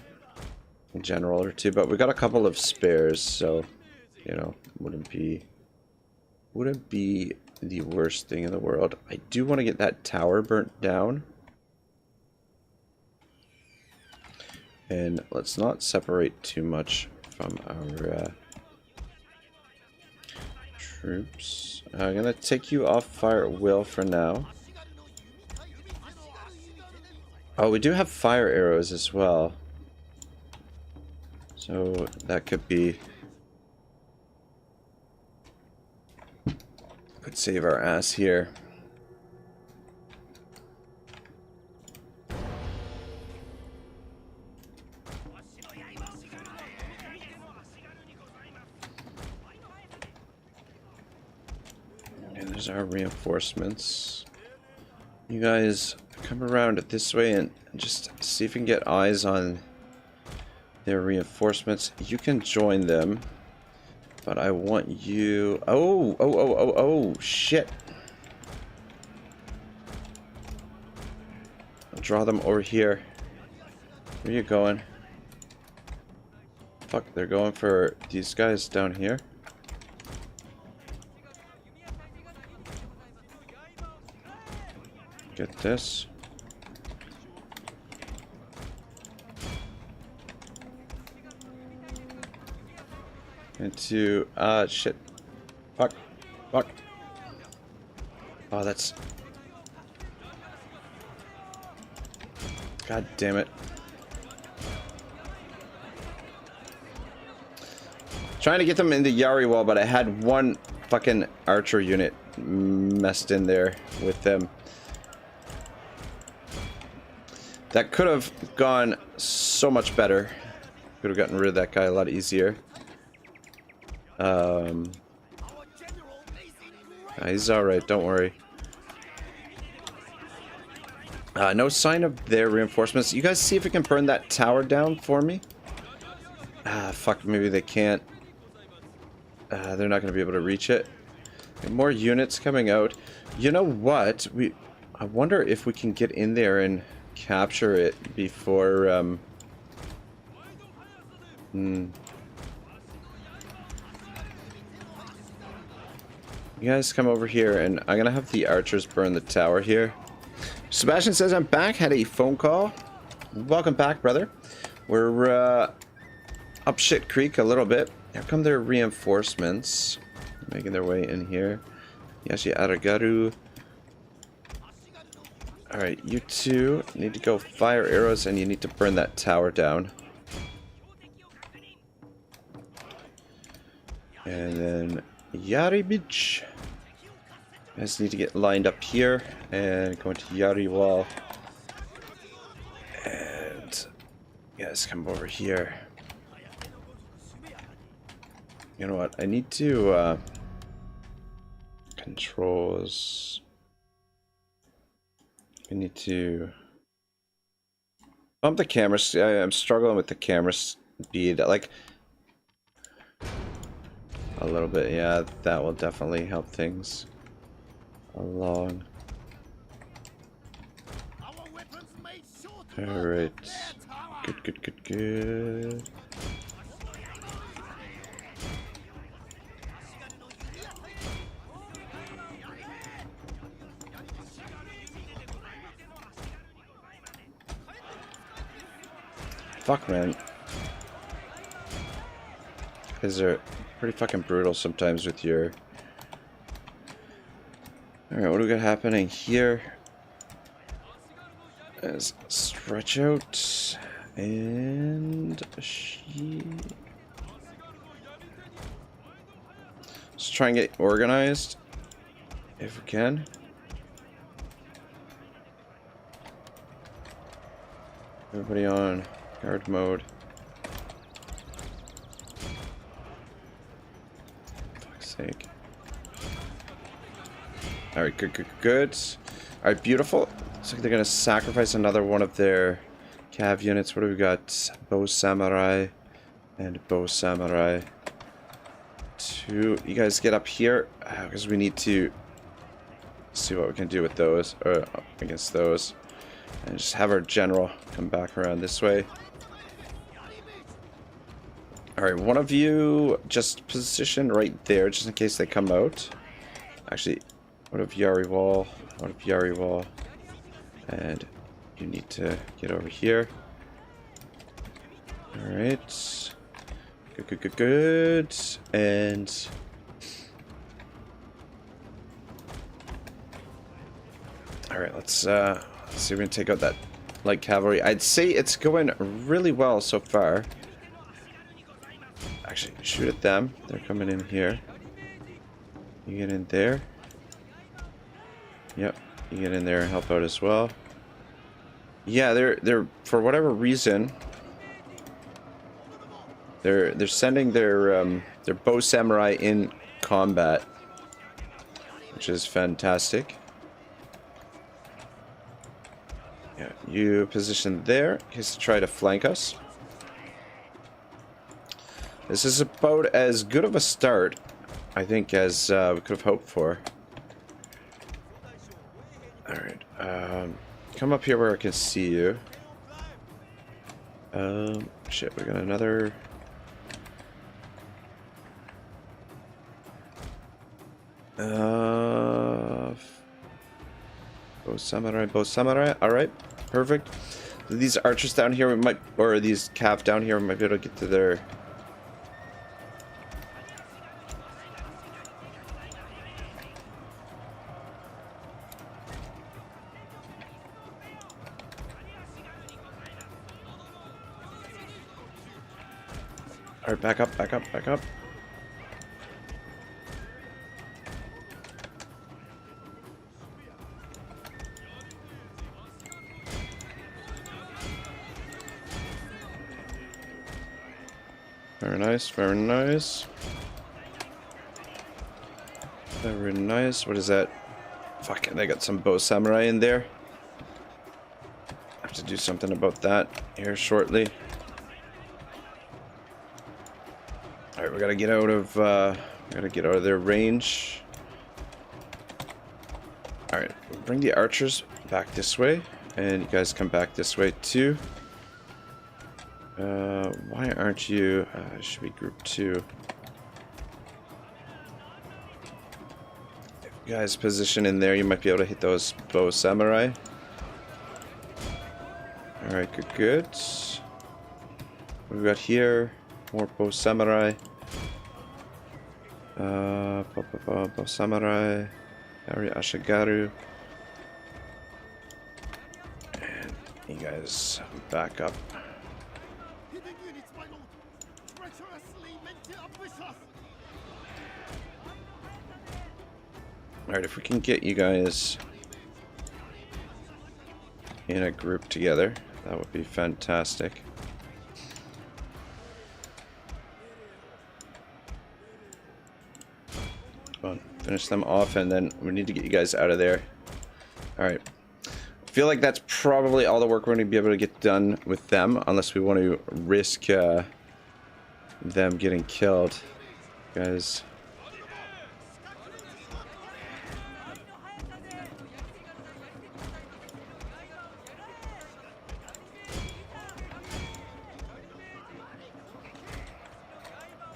S1: A general or two, but we got a couple of spares, so, you know, wouldn't be the worst thing in the world. I do want to get that tower burnt down. And let's not separate too much from our troops. I'm gonna take you off fire at will for now. Oh, we do have fire arrows as well. So that could save our ass here. And there's our reinforcements. You guys come around this way and just see if you can get eyes on their reinforcements. You can join them, but I want you... Oh, shit. I'll draw them over here. Where are you going? Fuck, they're going for these guys down here. Get this. Into, shit. Fuck. Fuck. Oh, that's... God damn it. Trying to get them into Yari wall, but I had one fucking archer unit messed in there with them. That could have gone so much better. Could have gotten rid of that guy a lot easier. He's alright, don't worry. No sign of their reinforcements. You guys see if you can burn that tower down for me? Fuck, maybe they can't. They're not going to be able to reach it. More units coming out. You know what? I wonder if we can get in there and capture it before, You guys come over here, and I'm gonna have the archers burn the tower here. Sebastian says, I'm back. Had a phone call. Welcome back, brother. We're up shit creek a little bit. Here come their reinforcements. Making their way in here. Yashi Aragaru. Alright, you two need to go fire arrows, and you need to burn that tower down. And then Yari Beach. You guys need to get lined up here and go into Yari wall. And you guys come over here. You know what? I need to controls. I need to bump the camera. I'm struggling with the camera speed. Like a little bit, yeah, that will definitely help things along. Alright. Good. Fuck, man. These are pretty fucking brutal sometimes with your... Alright, what do we got happening here? Is stretch out and let's try and get organized if we can. Everybody on guard mode. Fuck's sake. Alright, good. Alright, beautiful. Looks like they're gonna sacrifice another one of their cav units. What do we got? Bow Samurai and Bow Samurai. You guys get up here, because we need to see what we can do with those, or against those. And just have our general come back around this way. Alright, one of you just position right there, just in case they come out. Actually, what of Yari Wall? What of Yari Wall? And you need to get over here. Alright. Good. And... Alright, let's see if we can take out that light cavalry. I'd say it's going really well so far. Actually, shoot at them. They're coming in here. You get in there. Yep, you get in there and help out as well. Yeah, they're for whatever reason they're sending their bow samurai in combat, which is fantastic. Yeah, you position there in case they try to flank us. This is about as good of a start, I think, as we could have hoped for. Alright, come up here where I can see you. Shit, we got another... Bow samurai, alright, perfect. These archers down here, we might, or these cav down here, we might be able to get to their... Alright, back up. Very nice. What is that? Fuck it, they got some bow samurai in there. I have to do something about that here shortly. Alright, we gotta get out of their range. Alright, bring the archers back this way, and you guys come back this way too. Why aren't you? Should be group 2. If you guys position in there, you might be able to hit those bow samurai. Alright, good. What we got here? More bow samurai. Bow samurai. Ari Ashigaru. And you guys back up. Alright, if we can get you guys in a group together, that would be fantastic. Come on, finish them off, and then we need to get you guys out of there. Alright. I feel like that's probably all the work we're going to be able to get done with them, unless we want to risk them getting killed. Guys.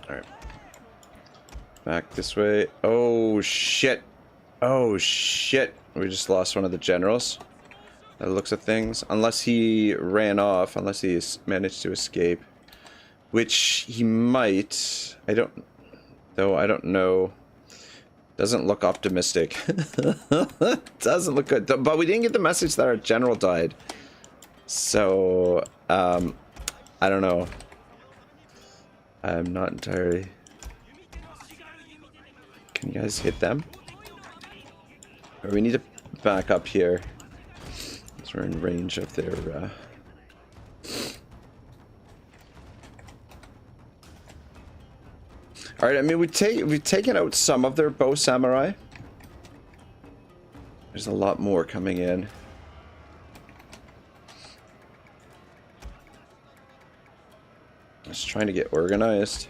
S1: Alright. Back this way. Oh shit. Oh shit. We just lost one of the generals. That looks of things. Unless he ran off. Unless he managed to escape. Which he might. I don't know. Doesn't look optimistic. Doesn't look good. But we didn't get the message that our general died. So, I don't know. I'm not entirely... Can you guys hit them? Or we need to back up here. So we're in range of their Alright, I mean, we've taken out some of their bow samurai. There's a lot more coming in. Just trying to get organized.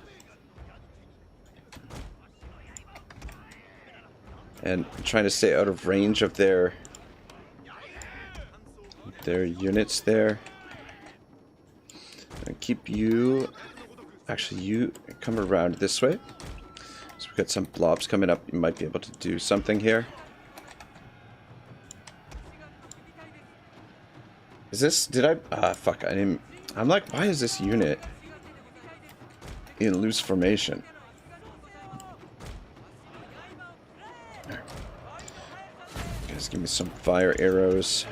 S1: And trying to stay out of range of their units there. And keep you... Actually, you come around this way. So we've got some blobs coming up. You might be able to do something here. Is this... Did I... Ah, fuck. I didn't... I'm like, why is this unit in loose formation? Guys, give me some fire arrows.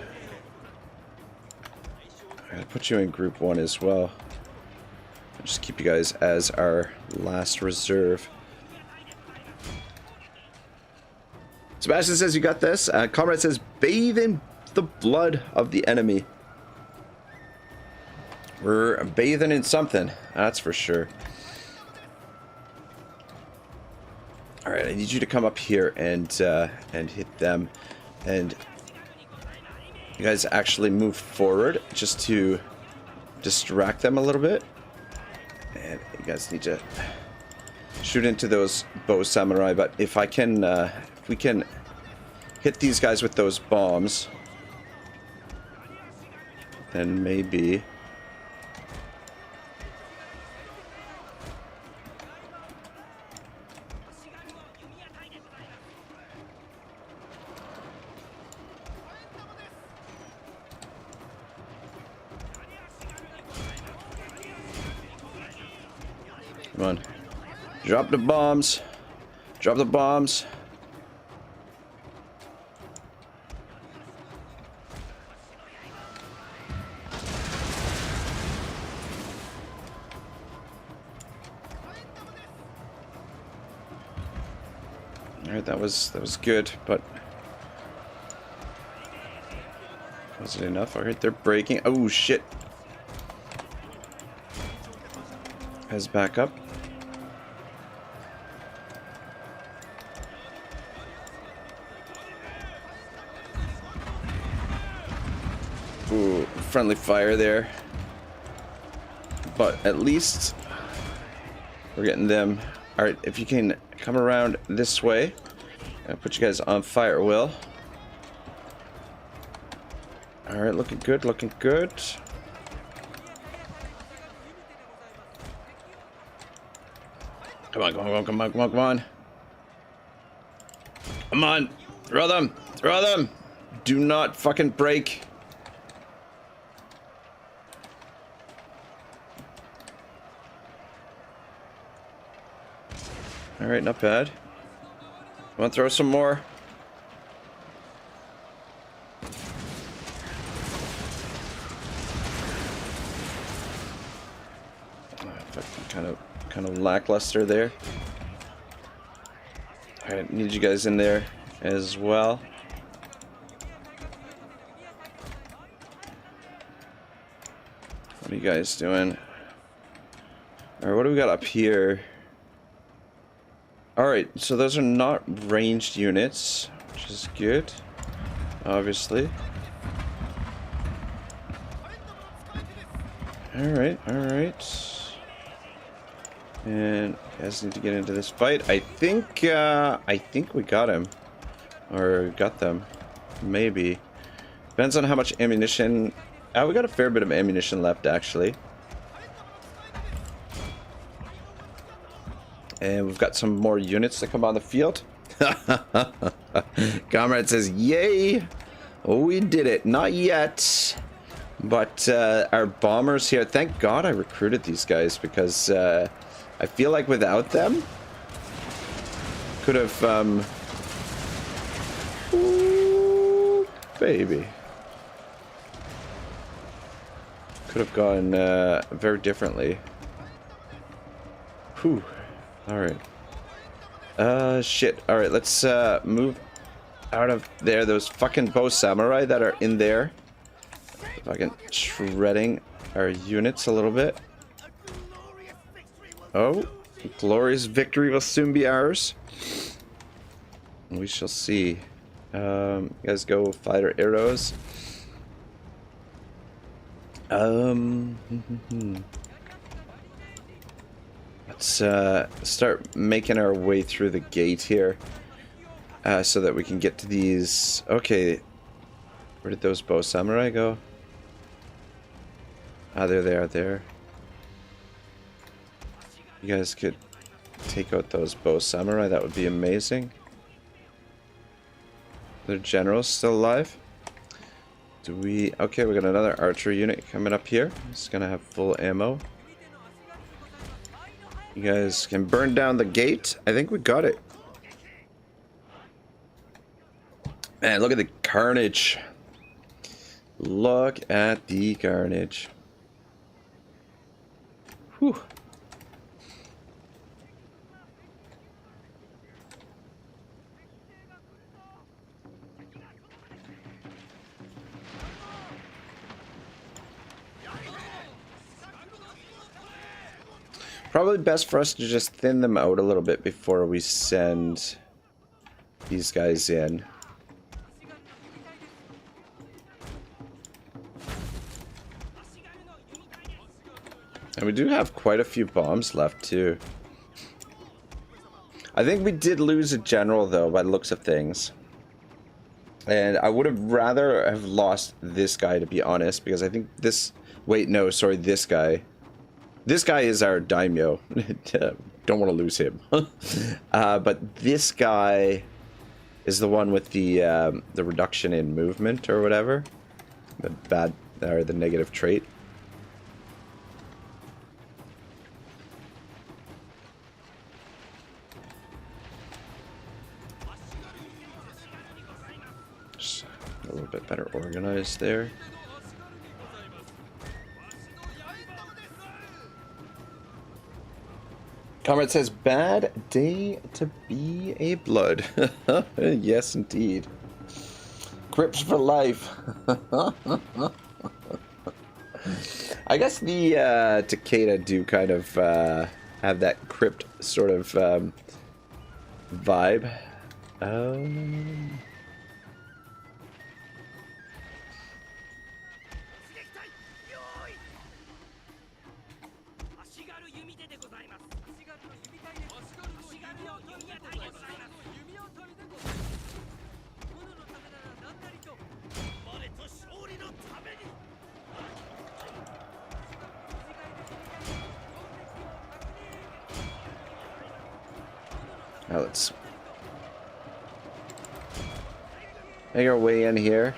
S1: I gotta put you in group 1 as well. I'll just keep you guys as our last reserve. Sebastian says you got this. Comrade says bathe in the blood of the enemy. We're bathing in something, that's for sure. Alright, I need you to come up here and hit them. And you guys actually move forward just to distract them a little bit. And you guys need to shoot into those bow samurai. But if I can, if we can hit these guys with those bombs, then maybe... Come on. Drop the bombs. Drop the bombs. Alright, that was good, but was it enough? Alright, they're breaking. Oh shit. Has back up. Ooh, friendly fire there. But at least we're getting them. Alright, if you can come around this way. I'll put you guys on fire, Will. Alright, looking good, looking good. Come on, come on, come on, come on, come on. Come on. Throw them. Throw them. Do not fucking break. Alright, not bad. Want to throw some more? Kind of lackluster there. Alright, need you guys in there as well. What are you guys doing? Alright, what do we got up here? Alright, so those are not ranged units, which is good, obviously. Alright, alright. And you guys need to get into this fight. I think we got him. Or got them. Maybe. Depends on how much ammunition. We got a fair bit of ammunition left, actually. And we've got some more units that come on the field. Comrade says, yay! We did it. Not yet. But our bombers here, thank God I recruited these guys, because I feel like without them, could have, ooh, baby. Could have gone very differently. Whew. Alright. Shit. Alright, let's move out of there. Those fucking bow samurai that are in there. Fucking shredding our units a little bit. Oh. Glorious victory will soon be ours. We shall see. You guys go fighter arrows. Let's start making our way through the gate here, so that we can get to these. Okay, where did those bow samurai go? Ah, there they are. There. You guys could take out those bow samurai. That would be amazing. Their general's still alive. Do we... Okay, we got another archer unit coming up here. It's gonna have full ammo. You guys can burn down the gate. I think we got it. Man, look at the carnage. Look at the carnage. Whew. Probably best for us to just thin them out a little bit before we send these guys in. And we do have quite a few bombs left too. I think we did lose a general though, by the looks of things. And I would have rather have lost this guy, to be honest, because I think this... Wait, no, sorry, this guy. This guy is our daimyo. Don't want to lose him. But this guy is the one with the reduction in movement or whatever. The bad, or the negative trait. Just a little bit better organized there. Comrade says, bad day to be a blood. Yes, indeed. Crips for life. I guess the Takeda do kind of have that crypt sort of vibe. Now let's make our way in here.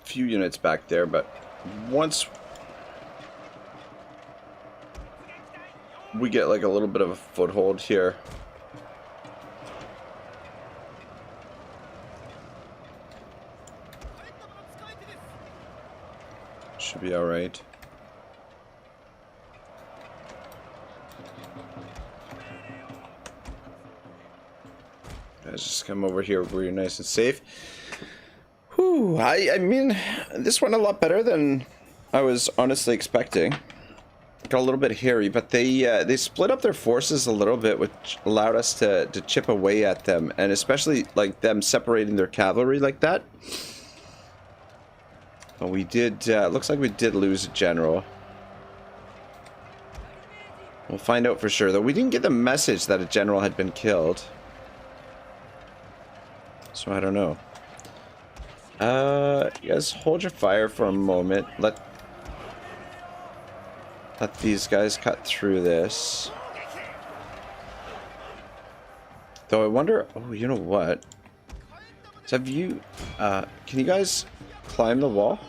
S1: Few units back there, but once we get like a little bit of a foothold here, should be all right. Guys, just come over here where you're nice and safe. Whew, I mean, this went a lot better than I was honestly expecting. Got a little bit hairy, but they split up their forces a little bit, which allowed us to chip away at them, and especially like them separating their cavalry like that. But we did, looks like we did lose a general. We'll find out for sure, though. We didn't get the message that a general had been killed. So I don't know. You guys hold your fire for a moment. Let these guys cut through this. Though I wonder, oh, you know what? So have you, can you guys climb the wall?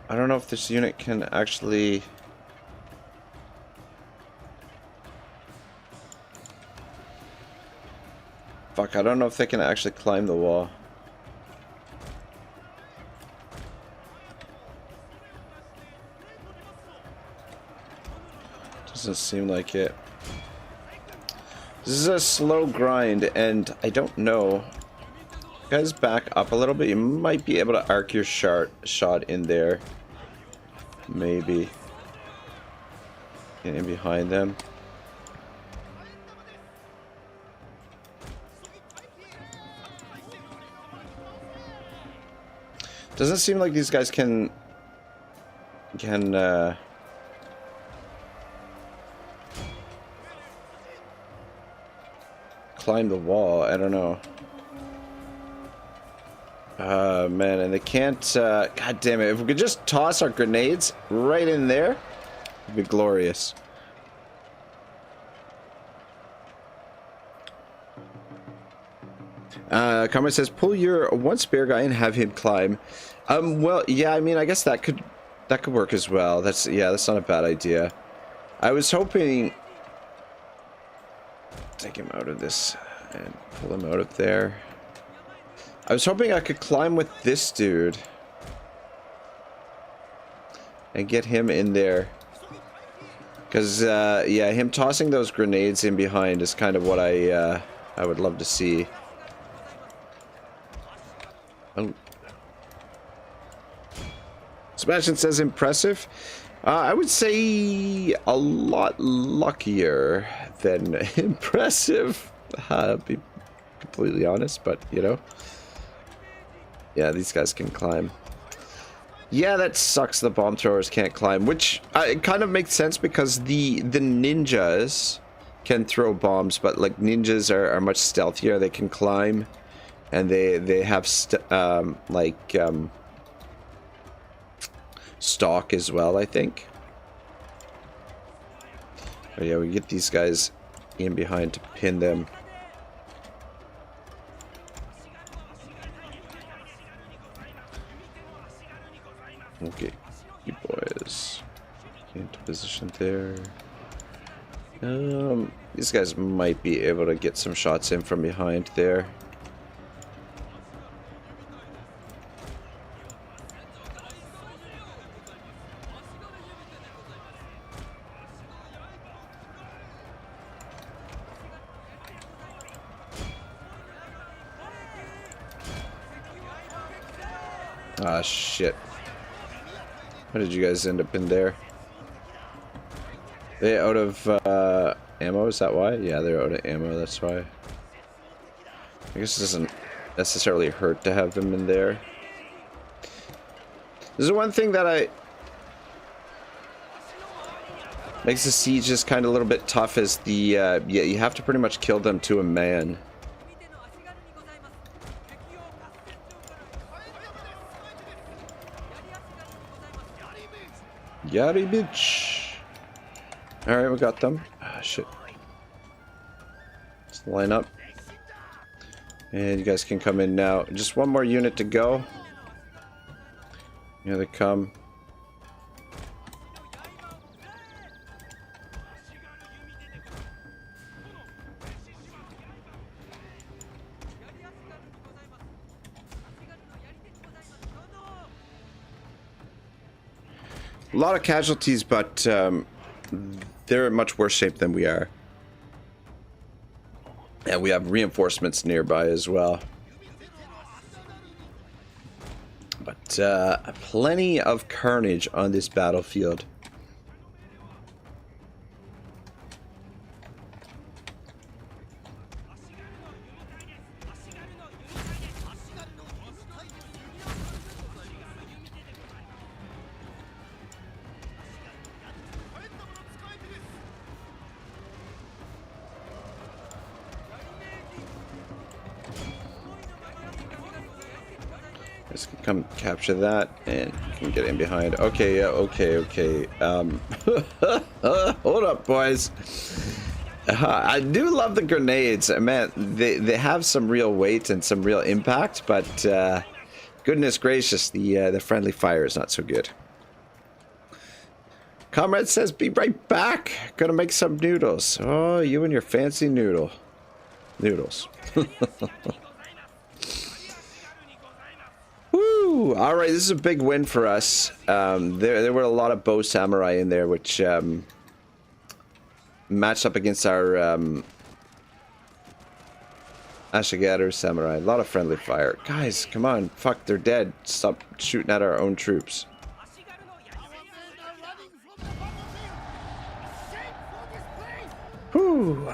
S1: I don't know if this unit can actually... Fuck, I don't know if they can actually climb the wall. Doesn't seem like it. This is a slow grind, and I don't know. You guys back up a little bit. You might be able to arc your shot in there. Maybe. Get in behind them. Doesn't seem like these guys can climb the wall. I don't know. Man, and they can't, god damn it. If we could just toss our grenades right in there, it'd be glorious. Comment says, pull your one spear guy and have him climb. Well, yeah, I mean, I guess that could work as well. That's not a bad idea. I was hoping... Take him out of this and pull him out of there. I was hoping I could climb with this dude and get him in there. Because, yeah, him tossing those grenades in behind is kind of what I would love to see. Oh. Sebastian says impressive. I would say a lot luckier than impressive. Be completely honest, but you know. Yeah, these guys can climb. Yeah, that sucks. The bomb throwers can't climb, which it kind of makes sense because the ninjas can throw bombs, but like ninjas are much stealthier. They can climb, and they have stock as well, I think. Oh yeah, we get these guys in behind to pin them. Okay, you boys into position there. These guys might be able to get some shots in from behind there. Ah, shit. How did you guys end up in there? They out of ammo? Is that why? Yeah, they're out of ammo, that's why. I guess it doesn't necessarily hurt to have them in there. This is one thing that makes the siege just kind of a little bit tough is the, yeah, you have to pretty much kill them to a man. Yari bitch. Alright, we got them. Ah, shit. Let's line up. And you guys can come in now. Just one more unit to go. Here they come. A lot of casualties, but they're in much worse shape than we are. And we have reinforcements nearby as well. But plenty of carnage on this battlefield. Let's come capture that and you can get in behind. Okay, yeah, okay. Hold up, boys. I do love the grenades. Man, they have some real weight and some real impact, but goodness gracious, the friendly fire is not so good. Comrade says, be right back. Gonna make some noodles. Oh, you and your fancy noodles. Woo! All right, this is a big win for us. There were a lot of bow samurai in there, which matched up against our Ashigaru samurai. A lot of friendly fire. Guys, come on. Fuck, they're dead. Stop shooting at our own troops. Whew.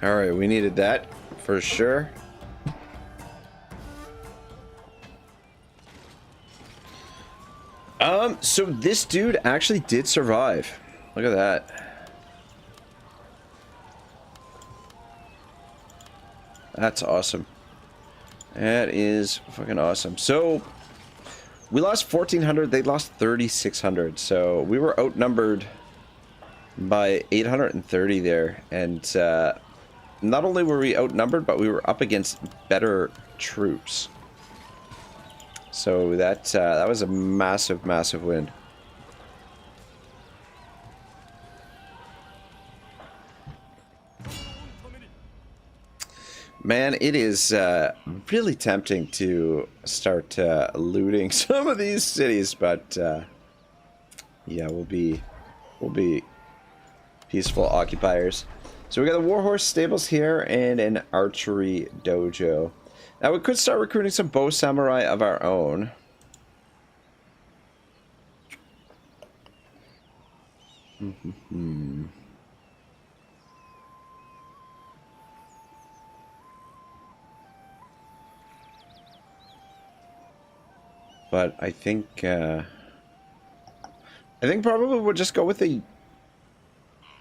S1: Alright, we needed that for sure. So this dude actually did survive. Look at that. That's awesome. That is fucking awesome. So we lost 1,400. They lost 3,600. So we were outnumbered by 830 there. And not only were we outnumbered, but we were up against better troops. So that was a massive, massive win. Man, it is really tempting to start looting some of these cities, but yeah, we'll be peaceful occupiers. So we got the Warhorse stables here and an archery dojo. Now we could start recruiting some bow samurai of our own. But I think probably we'll just go with the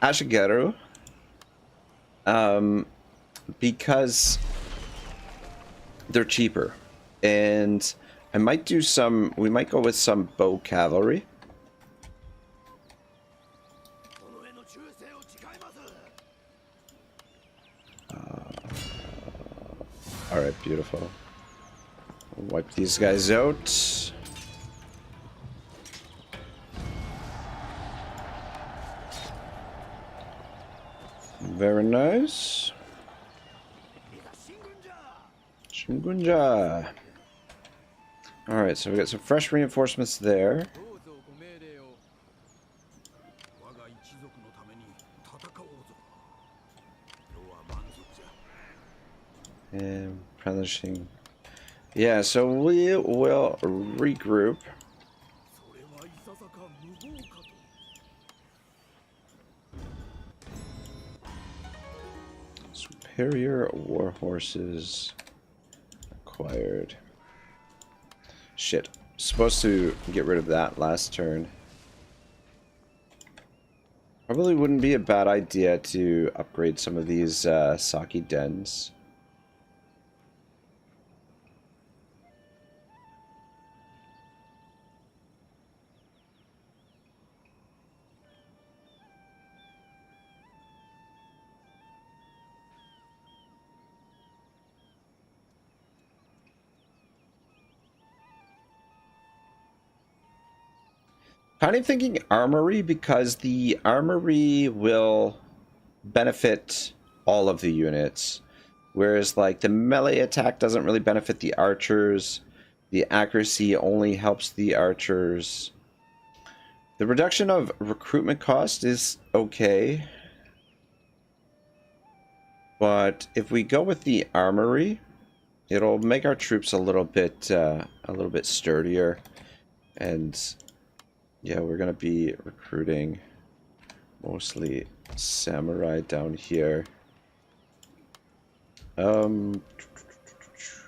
S1: Ashigaru. Because they're cheaper. And I might do some, we might go with some bow cavalry. Alright, beautiful. Wipe these guys out. Very nice. Shingunja. Alright, so we got some fresh reinforcements there. And replenishing. Yeah, so we will regroup. Superior war horses acquired. Shit. Supposed to get rid of that last turn. Probably wouldn't be a bad idea to upgrade some of these sake dens. Kind of thinking armory, because the armory will benefit all of the units, whereas like the melee attack doesn't really benefit the archers. The accuracy only helps the archers. The reduction of recruitment cost is okay, but if we go with the armory, it'll make our troops a little bit sturdier. And yeah, we're gonna be recruiting mostly samurai down here.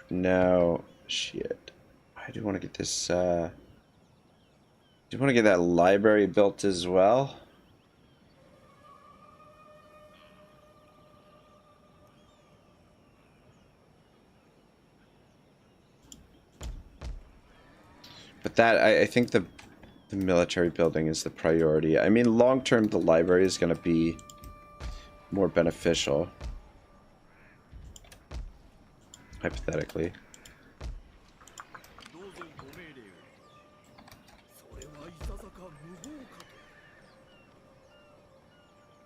S1: Now, shit. I do want to get this, do want to get that library built as well. But that, I think the military building is the priority. I mean, long term, the library is going to be more beneficial. Hypothetically.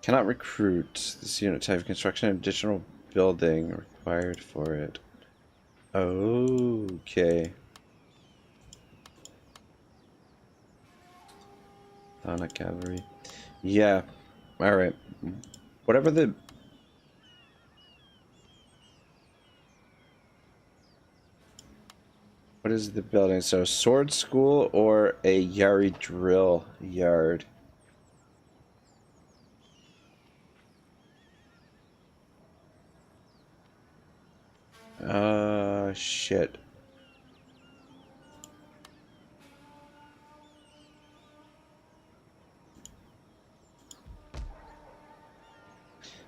S1: Cannot recruit this unit type. Construction additional building required for it. Okay. Not cavalry. Yeah. Alright. Whatever the... What is the building? So, sword school or a Yari drill yard? Shit.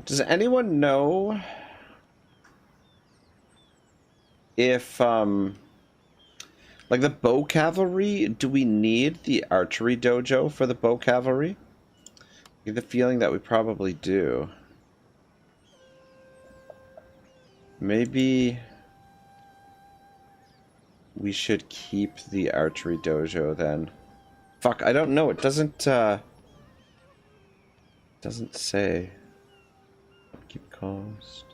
S1: Does anyone know if, like the bow cavalry, do we need the archery dojo for the bow cavalry? I get the feeling that we probably do. Maybe we should keep the archery dojo then. Fuck, I don't know. It doesn't say. Keep cost.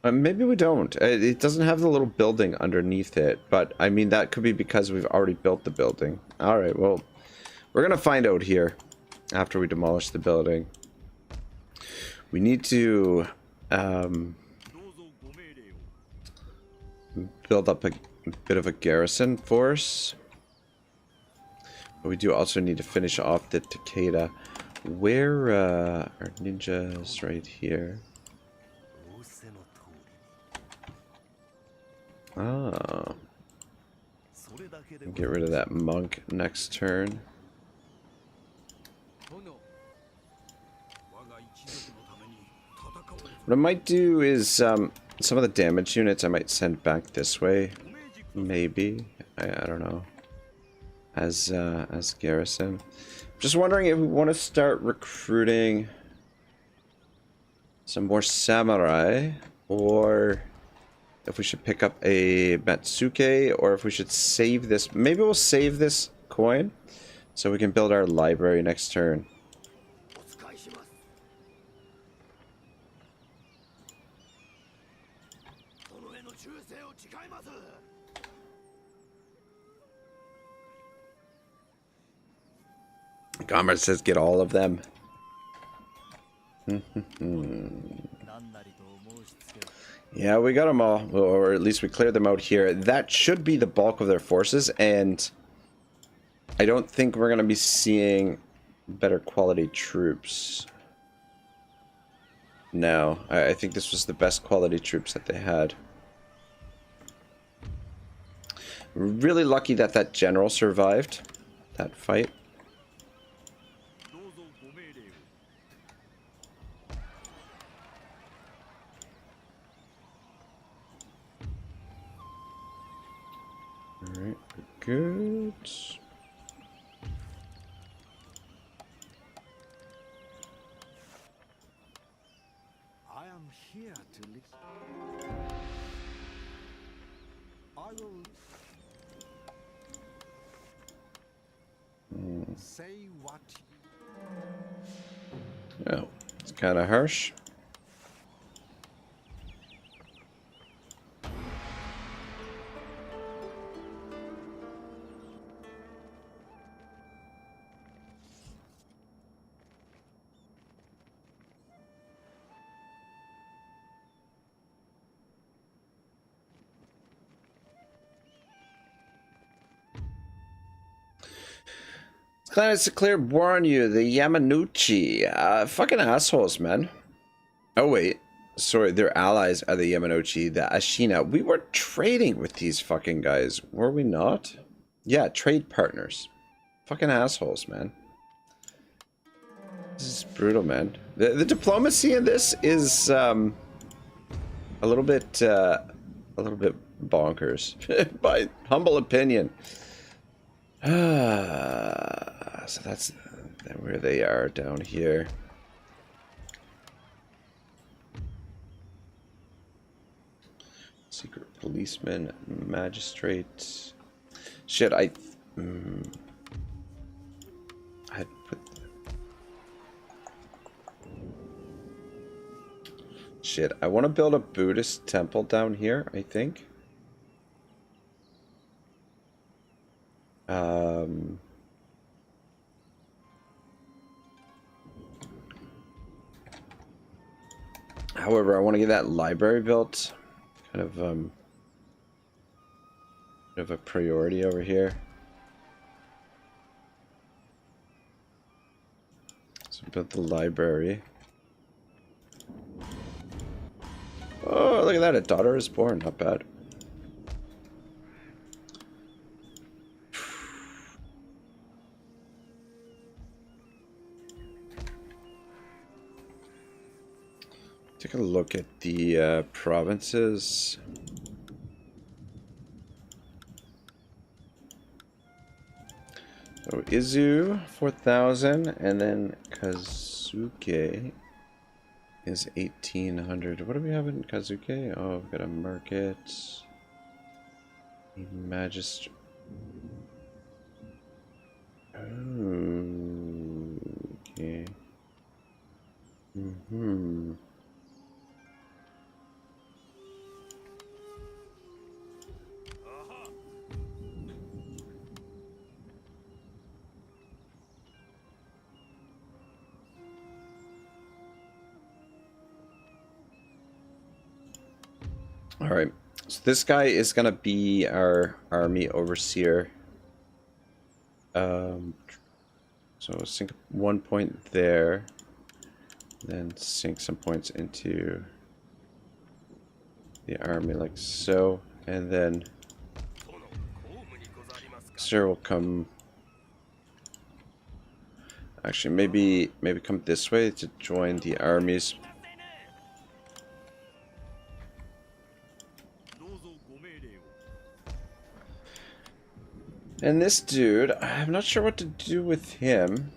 S1: Maybe we don't. It doesn't have the little building underneath it, but I mean that could be because we've already built the building. All right, well, we're gonna find out here after we demolish the building. We need to build up a bit of a garrison force. But we do also need to finish off the Takeda. Where are ninjas? Right here. Ah. Get rid of that monk next turn. What I might do is some of the damage units I might send back this way. Maybe. I don't know. As garrison. Just wondering if we want to start recruiting some more samurai, or if we should pick up a Matsuke, or if we should save this. Maybe we'll save this coin so we can build our library next turn. Comrade says get all of them. Yeah, we got them all, or at least we cleared them out here. That should be the bulk of their forces, and I don't think we're going to be seeing better quality troops. No, I think this was the best quality troops that they had. Really lucky that that general survived that fight. Alright, good.
S2: I am here to listen. I will say what
S1: Oh, it's kind of harsh. Glad it's a clear war on you, the Yamanouchi. Fucking assholes, man. Oh, wait. Sorry, their allies are the Yamanouchi, the Ashina. We were trading with these fucking guys, were we not? Yeah, trade partners. Fucking assholes, man. This is brutal, man. The diplomacy in this is a little bit bonkers, by humble opinion. So that's where they are down here. Secret policeman, magistrate. Shit, I put. Shit, I want to build a Buddhist temple down here, I think. However, I want to get that library built. Kind of a priority over here. So build the library. Oh, look at that! A daughter is born. Not bad. Take a look at the provinces. So Izu 4,000, and then Kazuke is 1,800. What do we have in Kazuke? Oh, we've got a market, a magistrate. Oh, okay. Alright, so this guy is gonna be our army overseer. So sink 1 point there, then sink some points into the army like so, and then Sir will come. Actually, maybe come this way to join the armies. And this dude, I'm not sure what to do with him.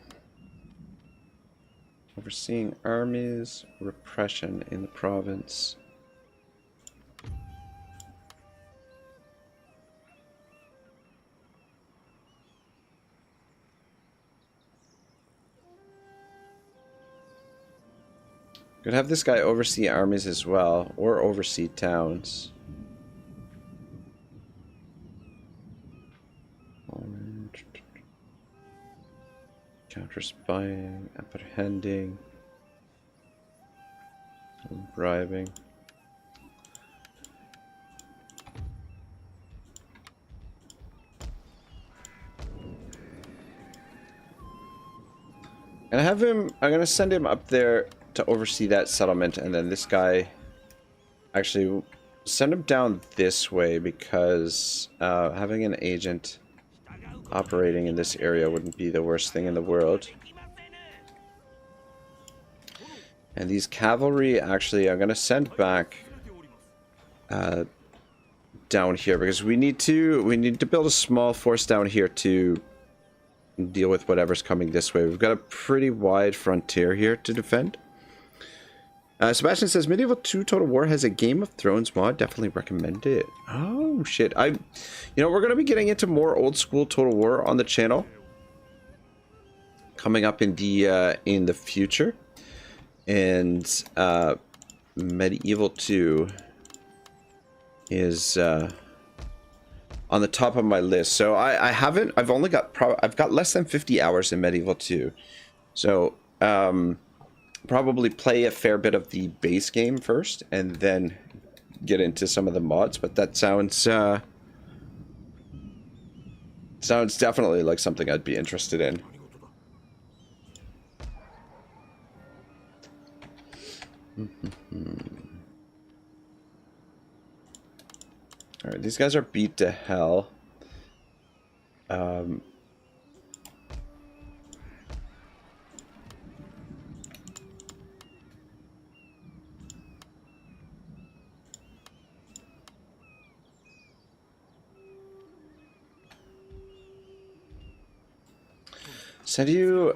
S1: Overseeing armies, repression in the province. Could have this guy oversee armies as well, or oversee towns. Counter spying, apprehending, bribing. And I have him, I'm gonna send him up there to oversee that settlement, and then this guy, actually send him down this way, because having an agent operating in this area wouldn't be the worst thing in the world. And these cavalry, actually, I'm gonna send back down here, because we need to build a small force down here to deal with whatever's coming this way. We've got a pretty wide frontier here to defend. Sebastian says Medieval 2 Total War has a Game of Thrones mod. Definitely recommend it. Oh shit! You know, we're gonna be getting into more old school Total War on the channel coming up in the future, and Medieval 2 is on the top of my list. So I've only got I've got less than 50 hours in Medieval 2, so probably play a fair bit of the base game first and then get into some of the mods. But that sounds definitely like something I'd be interested in. Alright, these guys are beat to hell. send you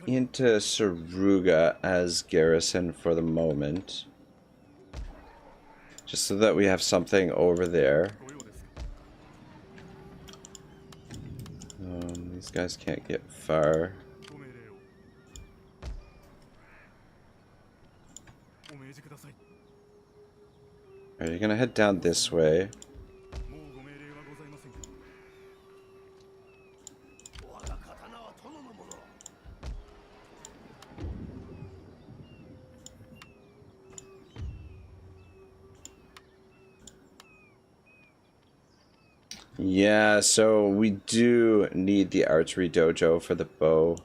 S1: into Saruga as garrison for the moment. Just so that we have something over there. These guys can't get far. Are you gonna head down this way? Yeah, so we do need the archery dojo for the bow.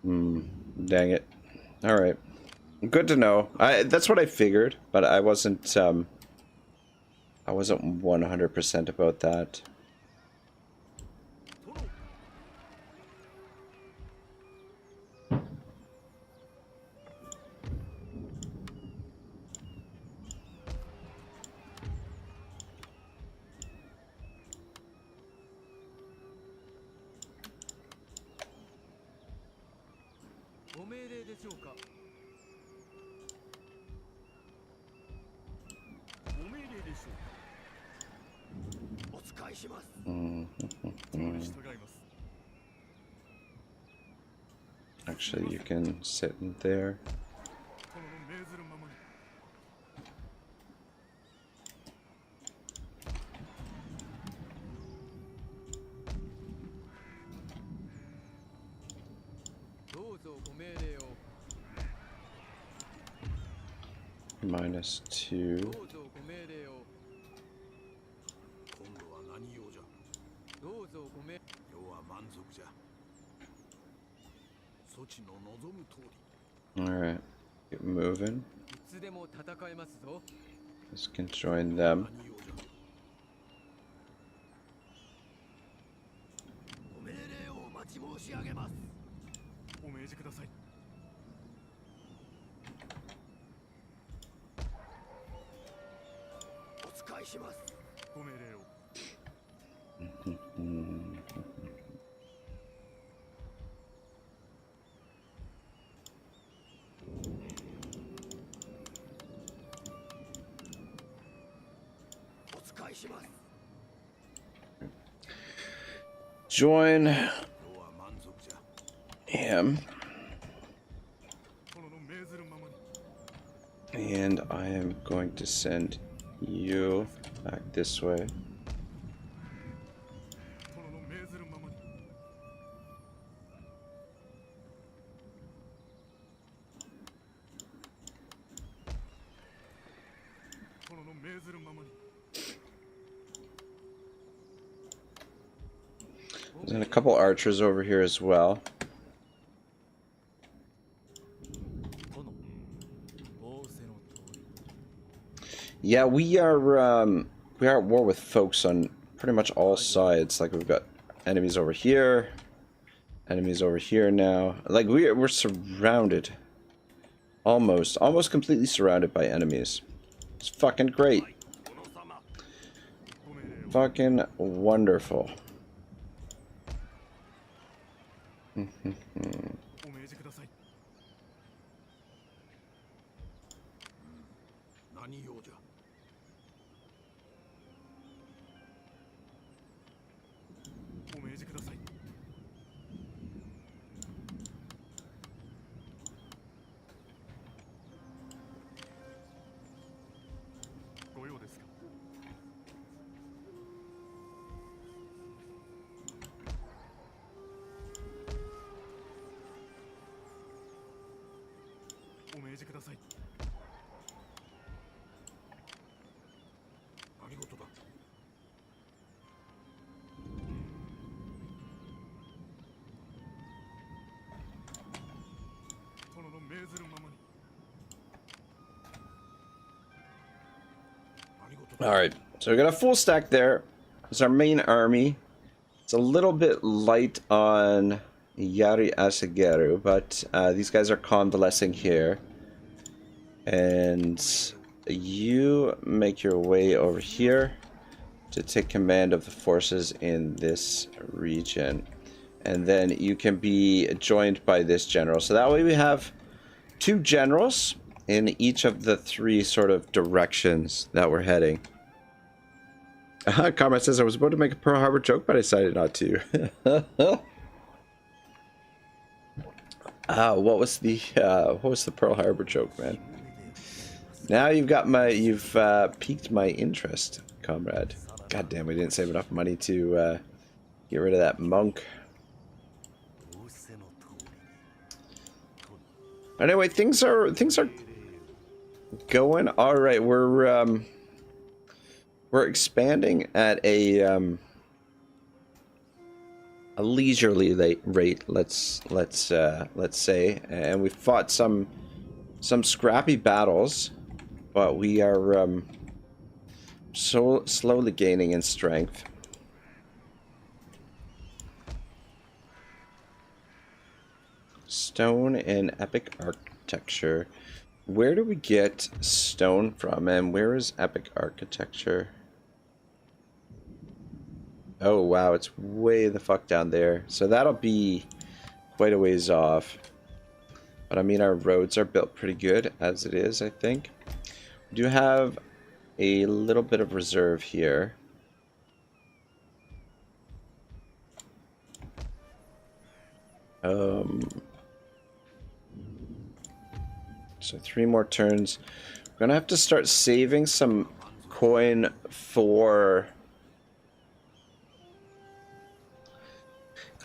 S1: Dang it. Alright. Good to know. That's what I figured, but I wasn't 100% about that. Actually, you can sit in there. -2. Alright, get moving. This can join them. Join him. And I am going to send you back this way. There's a couple archers over here as well. Yeah, we are at war with folks on pretty much all sides. Like, we've got enemies over here, enemies over here now. Like, we're surrounded, almost completely surrounded by enemies. It's fucking great, fucking wonderful. Alright, so we got a full stack there. It's our main army. It's a little bit light on Yari Asageru, but these guys are convalescing here. And you make your way over here to take command of the forces in this region. and then you can be joined by this general. So that way we have 2 generals in each of the 3 sort of directions that we're heading. Comrade says, I was about to make a Pearl Harbor joke, but I decided not to. What was the Pearl Harbor joke, man? Now you've piqued my interest, comrade. God damn, we didn't save enough money to get rid of that monk. Anyway, things are going all right. We're expanding at a leisurely rate. Let's say, and we fought some scrappy battles, but we are so slowly gaining in strength. Stone and epic architecture. Where do we get stone from, and where is epic architecture? Oh wow, it's way the fuck down there. So that'll be quite a ways off. But I mean, our roads are built pretty good as it is, I think. We do have a little bit of reserve here. So 3 more turns. We're gonna have to start saving some coin for...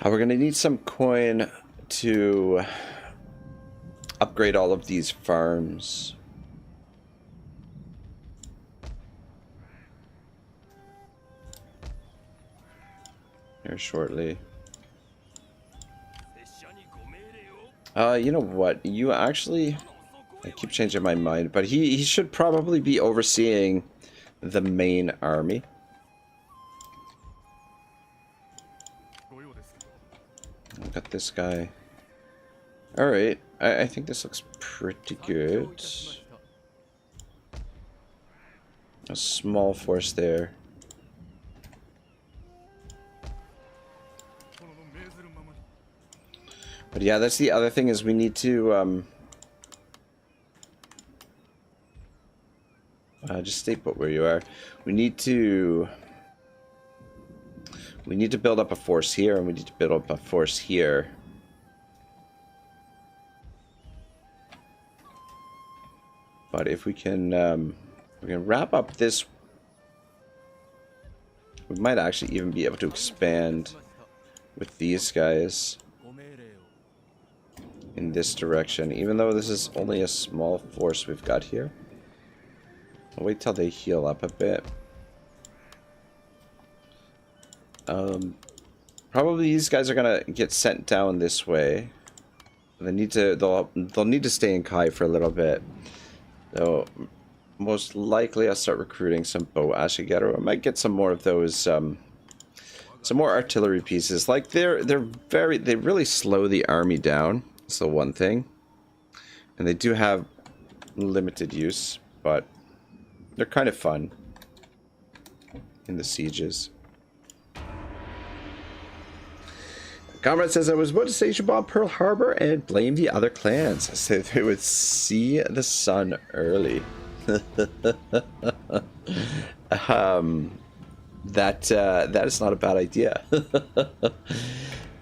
S1: we're gonna need some coin to upgrade all of these farms. Here shortly. You know what? You actually... I keep changing my mind, but he should probably be overseeing the main army. Got this guy. Alright, I think this looks pretty good. A small force there. But yeah, that's the other thing, is we need to just stay put where you are. We need to build up a force here, and we need to build up a force here. But if we can wrap up this, we might actually even be able to expand with these guys in this direction, even though this is only a small force we've got here. I'll wait till they heal up a bit. Probably these guys are gonna get sent down this way. They'll need to stay in Kai for a little bit. So most likely I'll start recruiting some bow ashigaru. I might get some more of those some more artillery pieces. Like they really slow the army down. That's the one thing. And they do have limited use, but they're kind of fun in the sieges. Comrade says, I was about to say you should bomb Pearl Harbor and blame the other clans. I said they would see the sun early. That is not a bad idea.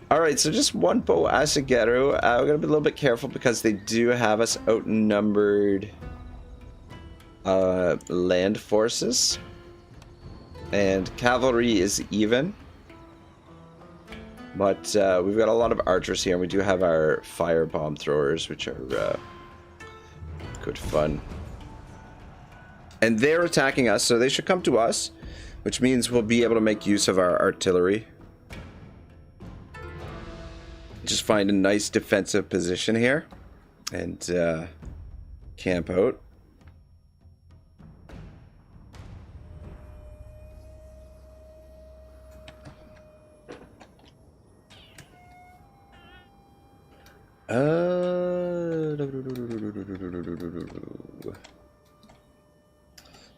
S1: Alright, so just one bow ashigaru. We're going to be a little bit careful because they do have us outnumbered land forces. And cavalry is even. But we've got a lot of archers here, and we do have our firebomb throwers, which are good fun. And they're attacking us, so they should come to us, which means we'll be able to make use of our artillery. Just find a nice defensive position here, and camp out.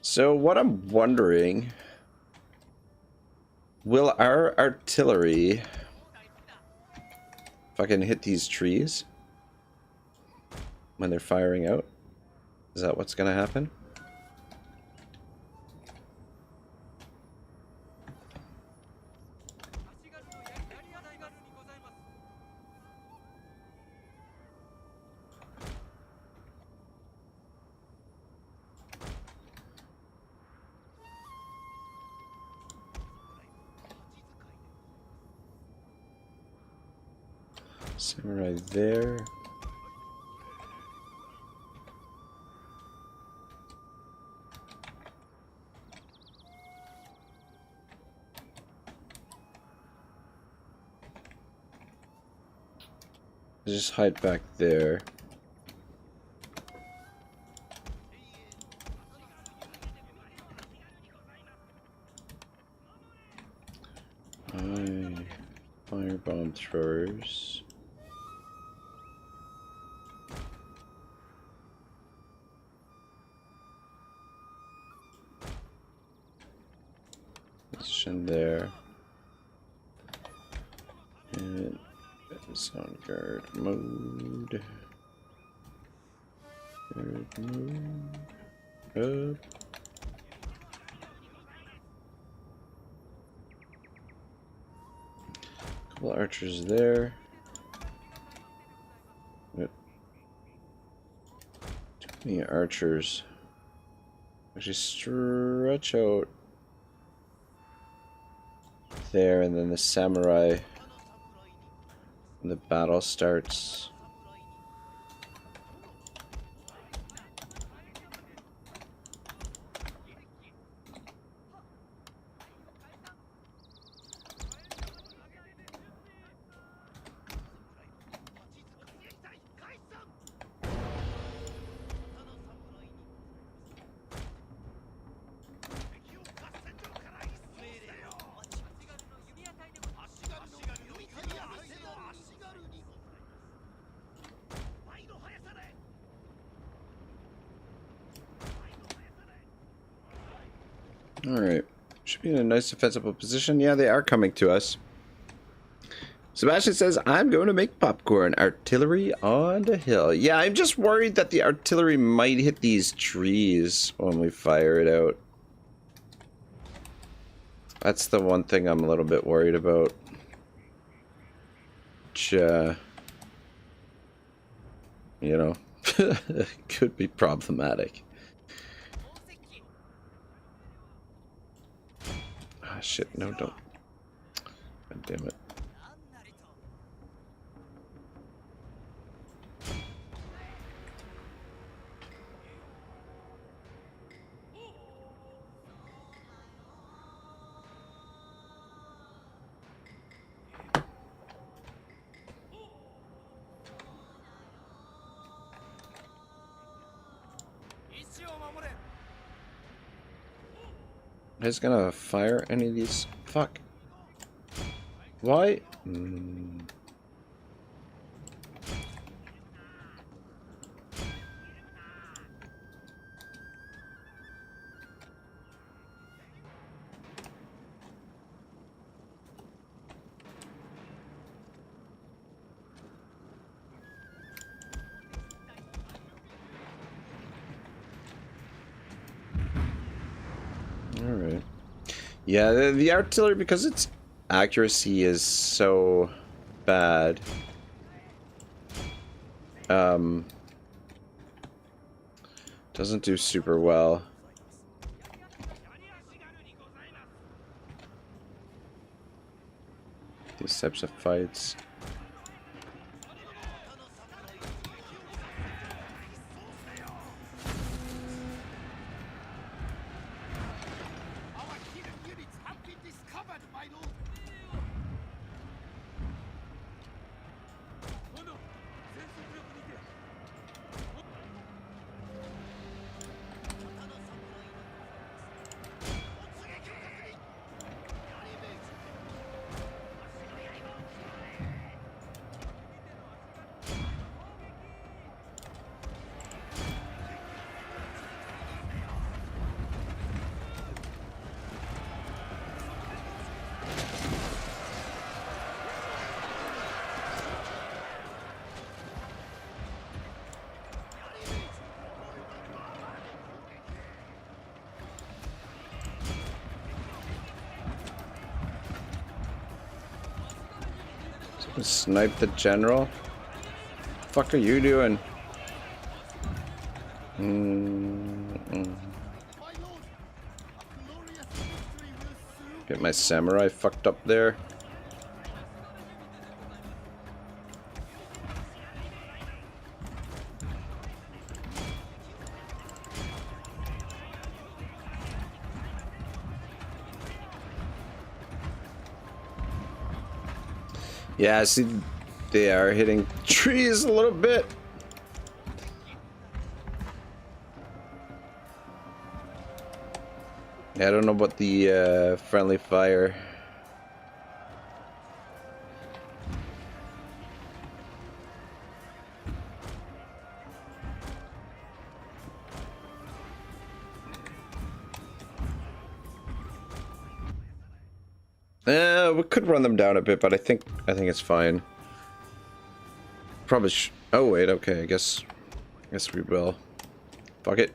S1: So what I'm wondering, will our artillery fucking hit these trees when they're firing out? Is that what's gonna happen? Samurai there. Just hide back there. Firebomb throwers. Position there. And it's on guard mode. Guard mode. Up. Couple archers there. Yep. Too many archers. Actually stretch out there, and then the samurai when the battle starts. Alright. Should be in a nice defensible position. Yeah, they are coming to us. Sebastian says, I'm going to make popcorn. Artillery on the hill. Yeah, I'm just worried that the artillery might hit these trees when we fire it out. That's the one thing I'm a little bit worried about. Which, you know, could be problematic. Ah, shit, no, don't. God damn it. Is gonna fire any of these? Fuck. Why? Alright. Yeah, the artillery, because its accuracy is so bad. Doesn't do super well. These types of fights. Snipe the general. Fuck are you doing? Get my samurai fucked up there. Yeah, see, they are hitting trees a little bit. Yeah, I don't know about the friendly fire. We could run them down a bit, but I think it's fine. Probably. Oh wait, okay. I guess we will. Fuck it.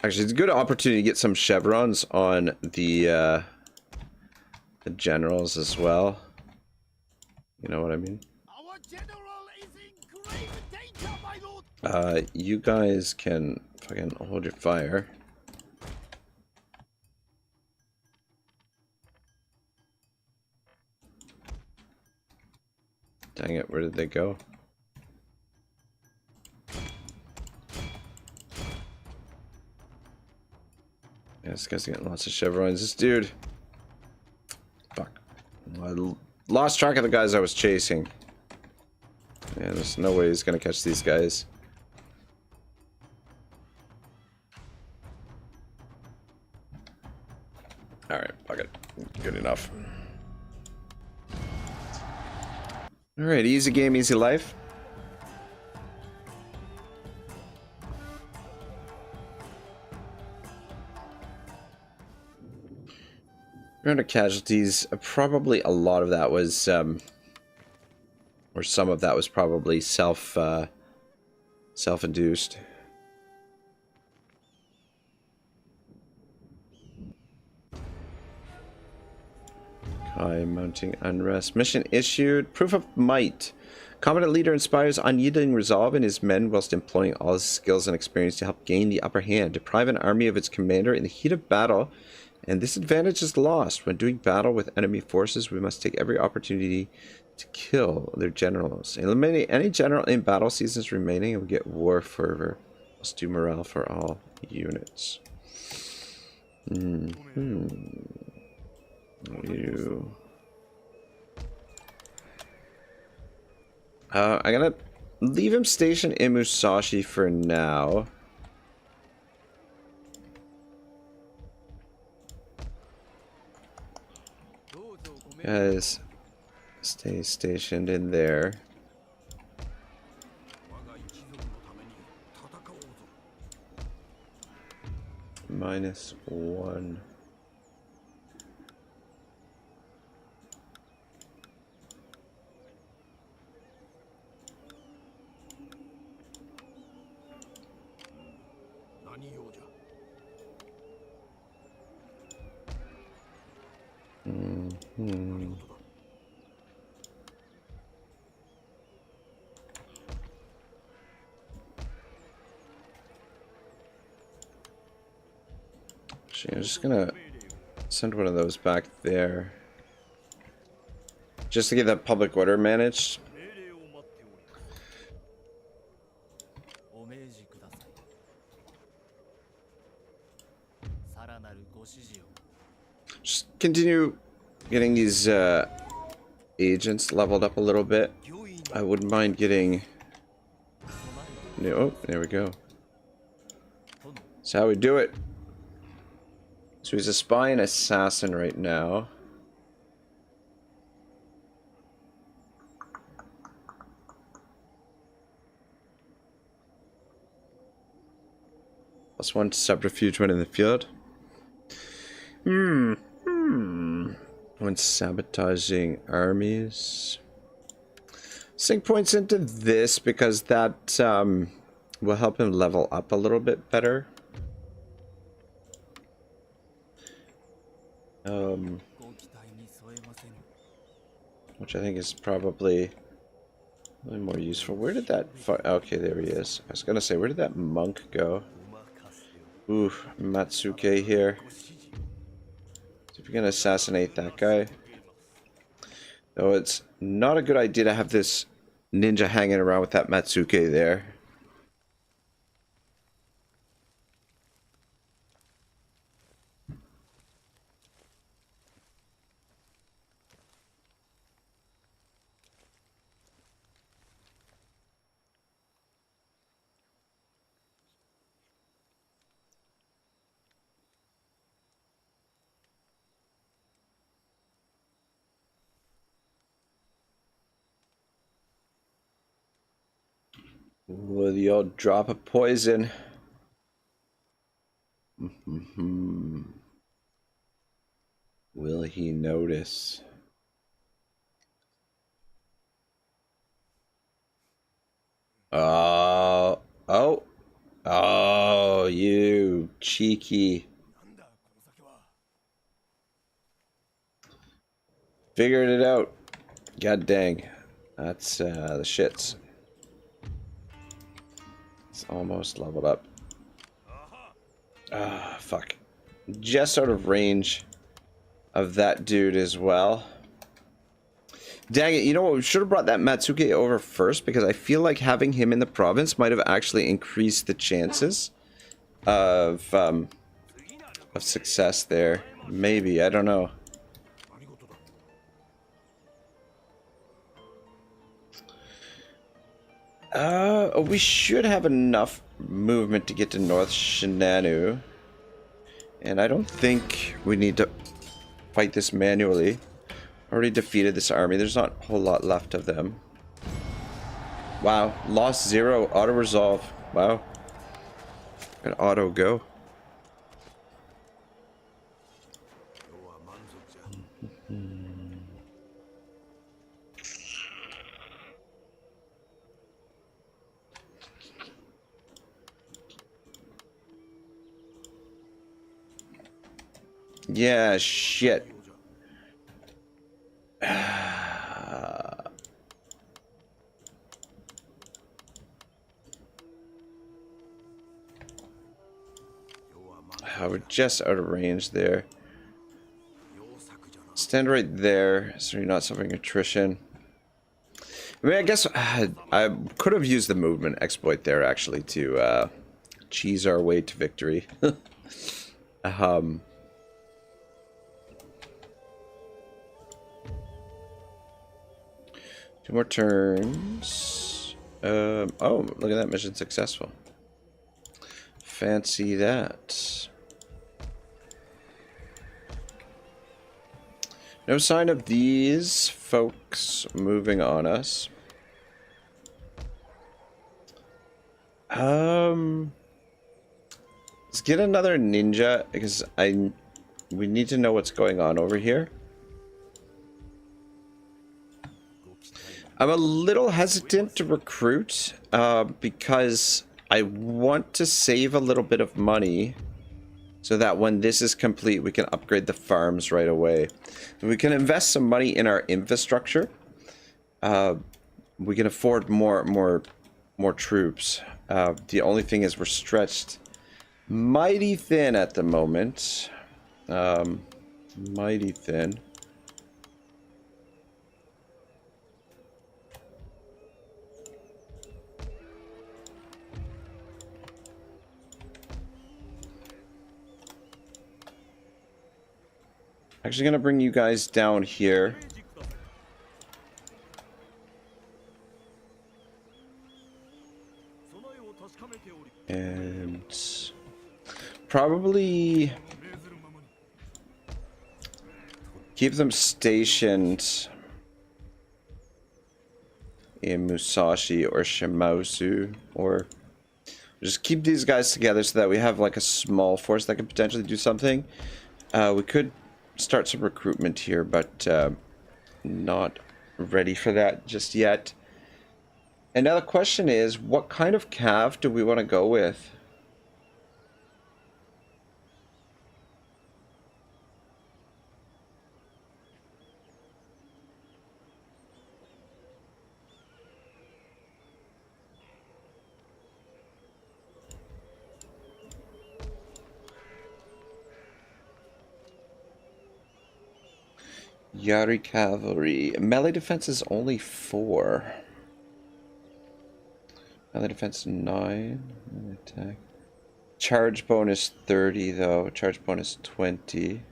S1: Actually, it's a good opportunity to get some chevrons on the generals as well. You know what I mean?
S2: Our general is in grave danger, my lord.
S1: You guys can fucking hold your fire. Dang it, where did they go? Yeah, this guy's getting lots of chevrons. This dude. Fuck. I lost track of the guys I was chasing. Yeah, there's no way he's gonna catch these guys. Alright, fuck it. Good enough. Alright, easy game, easy life. Under casualties, probably a lot of that was, or some of that was probably self-induced. Kai mounting unrest. Mission issued. Proof of might. Competent leader inspires unyielding resolve in his men whilst employing all his skills and experience to help gain the upper hand. Deprive an army of its commander in the heat of battle, and this advantage is lost. When doing battle with enemy forces, we must take every opportunity to kill their generals. Eliminate any general in battle seasons remaining, and we get war fervor. Let's do morale for all units. You. I'm gonna leave him stationed in Musashi for now. Guys, stay stationed in there. -1. Actually, I'm just gonna send one of those back there. Just to get that public order managed. Just continue getting these agents leveled up a little bit. I wouldn't mind getting... Oh, there we go. That's how we do it. So he's a spy and assassin right now. +1 subterfuge when in the field. When sabotaging armies. Sync points into this because that will help him level up a little bit better. which I think is probably more useful. Where did that... Okay, there he is. I was going to say, where did that monk go? Ooh, Matsuke here. So if you're going to assassinate that guy... Though it's not a good idea to have this ninja hanging around with that Matsuke there. With the old drop of poison. Will he notice? Oh, you cheeky. Figured it out. God dang. That's the shits. It's almost leveled up. Ah, fuck. Just out of range of that dude as well. Dang it, you know what? We should have brought that Matsuke over first, because I feel like having him in the province might have actually increased the chances of success there. Maybe, I don't know. We should have enough movement to get to North Shinano. And I don't think we need to fight this manually. Already defeated this army. There's not a whole lot left of them. Wow. Lost 0. Auto resolve. Wow. An auto go. Yeah, shit. We're just out of range there. Stand right there so you're not suffering attrition. I mean, I guess I could have used the movement exploit there actually to cheese our way to victory. 2 more turns. Oh, look at that, mission successful. Fancy that. No sign of these folks moving on us. Let's get another ninja because we need to know what's going on over here. I'm a little hesitant to recruit because I want to save a little bit of money so that when this is complete, we can upgrade the farms right away. We can invest some money in our infrastructure. We can afford more troops. The only thing is we're stretched mighty thin at the moment. Mighty thin. Actually gonna bring you guys down here. And probably keep them stationed in Musashi or Shimazu, or just keep these guys together so that we have like a small force that could potentially do something. We could start some recruitment here, but not ready for that just yet. And now the question is, what kind of cav do we want to go with? Yari Cavalry. Melee defense is only 4. Melee defense 9. Melee attack. Charge bonus 30 though. Charge bonus 20.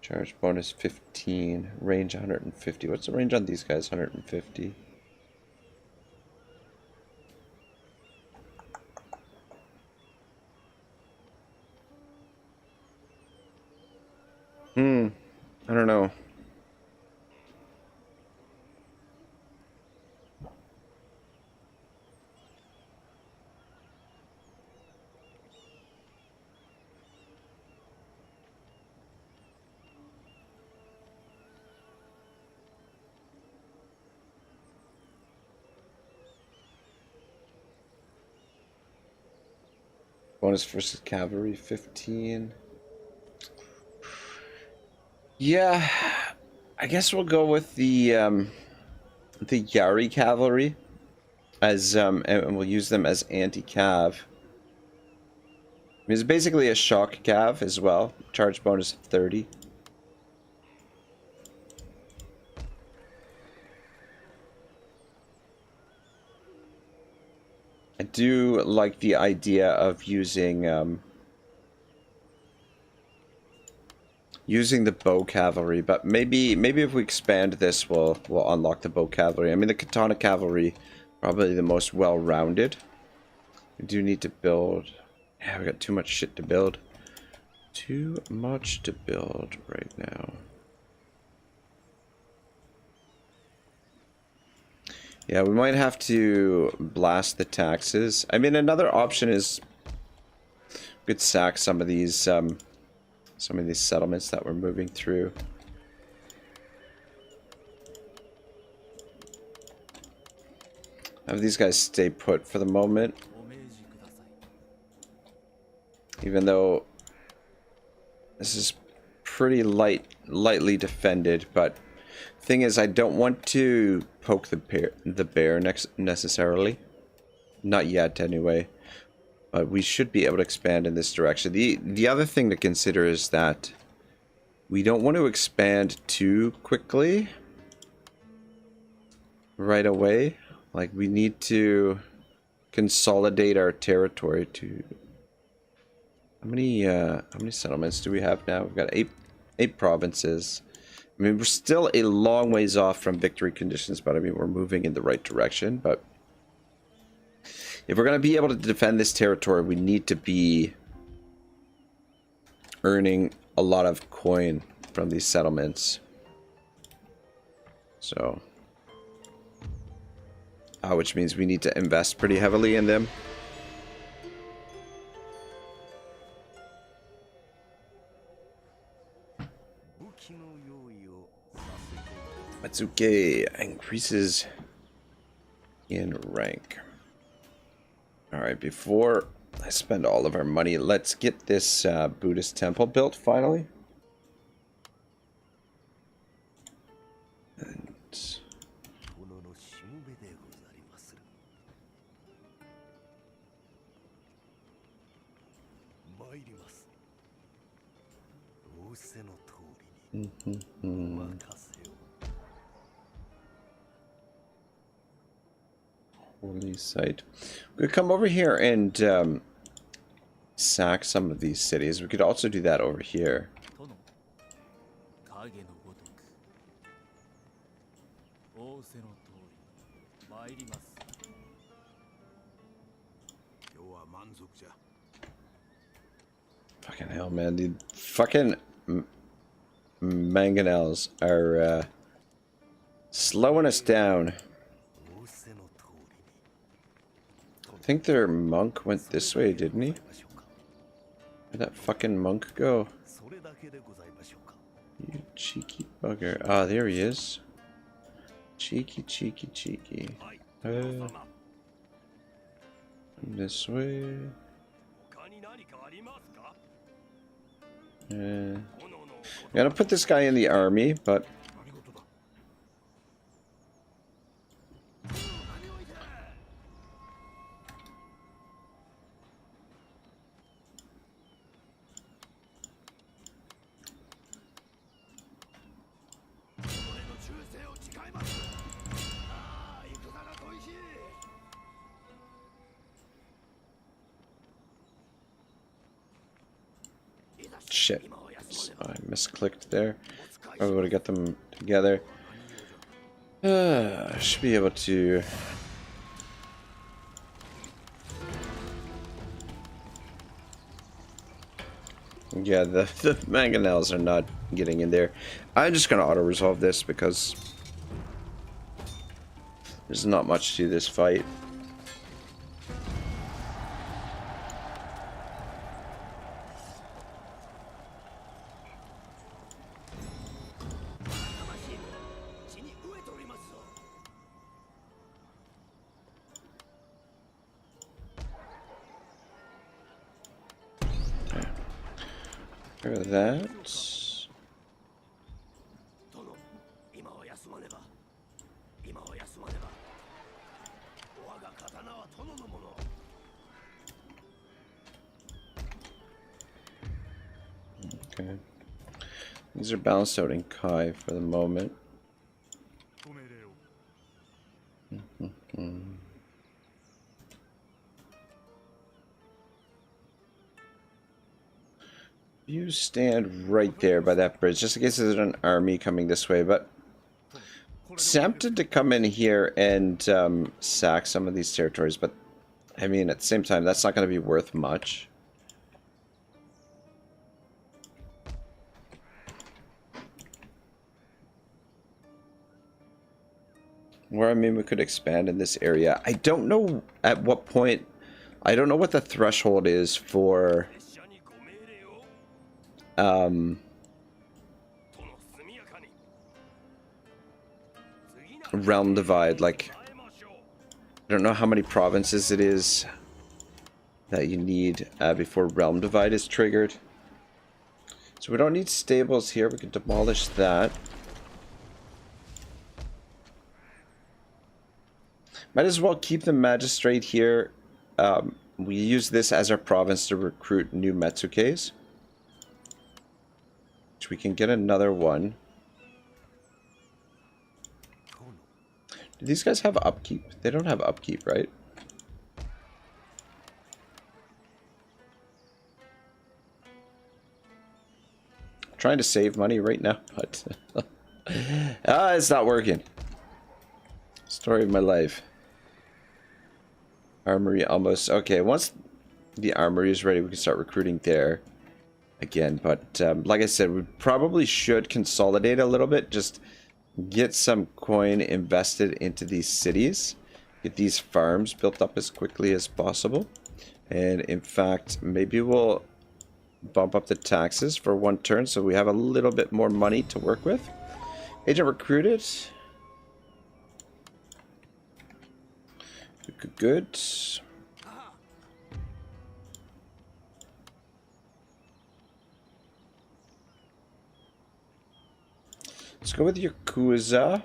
S1: Charge bonus 15. Range 150. What's the range on these guys? 150. I don't know. Bonus versus cavalry 15. Yeah, I guess we'll go with the Yari cavalry as and we'll use them as anti-cav. It's basically a shock cav as well. Charge bonus of 30. I do like the idea of using using the bow cavalry, but maybe if we expand this, we'll unlock the bow cavalry. I mean, the katana cavalry probably the most well-rounded. We do need to build. Yeah, we got too much shit to build. Too much to build right now. Yeah, we might have to blast the taxes. I mean, another option is we could sack some of these settlements that we're moving through. Have these guys stay put for the moment. Even though this is pretty lightly defended, but thing is, I don't want to poke the bear necessarily. Not yet, anyway. But we should be able to expand in this direction. The other thing to consider is that we don't want to expand too quickly right away. Like, we need to consolidate our territory to... How many settlements do we have now? We've got eight provinces. I mean, we're still a long ways off from victory conditions, but I mean, we're moving in the right direction. But if we're going to be able to defend this territory, we need to be earning a lot of coin from these settlements. So, which means we need to invest pretty heavily in them. Matsuke increases in rank. Alright, before I spend all of our money, let's get this Buddhist temple built finally. And holy site. We could come over here and sack some of these cities. We could also do that over here. Fucking hell, man. The fucking mangonels are slowing us down. I think their monk went this way, didn't he? Where'd that fucking monk go? You cheeky bugger. Ah, there he is. Cheeky, cheeky, cheeky. This way. I'm gonna put this guy in the army, but... shit. I misclicked there. Probably would have got them together. Should be able to... Yeah, the mangonels are not getting in there. I'm just going to auto-resolve this because there's not much to this fight. That. Okay. These are balanced out in Kai for the moment. You stand right there by that bridge, just in case there's an army coming this way, but tempted to come in here and sack some of these territories, but I mean, at the same time, that's not going to be worth much. Where, I mean, we could expand in this area. I don't know at what point, I don't know what the threshold is for realm divide. Like, I don't know how many provinces it is that you need before realm divide is triggered. So we don't need stables here. We can demolish that. Might as well keep the magistrate here. We use this as our province to recruit new Metsukes. Which we can get another one. Do these guys have upkeep? They don't have upkeep, right? I'm trying to save money right now, but it's not working. Story of my life. Armory almost. Okay, once the armory is ready, we can start recruiting there again. But like I said, we probably should consolidate a little bit. Just get some coin invested into these cities. Get these farms built up as quickly as possible. And in fact, maybe we'll bump up the taxes for one turn so we have a little bit more money to work with. Agent recruited. Good. Let's go with Yakuza.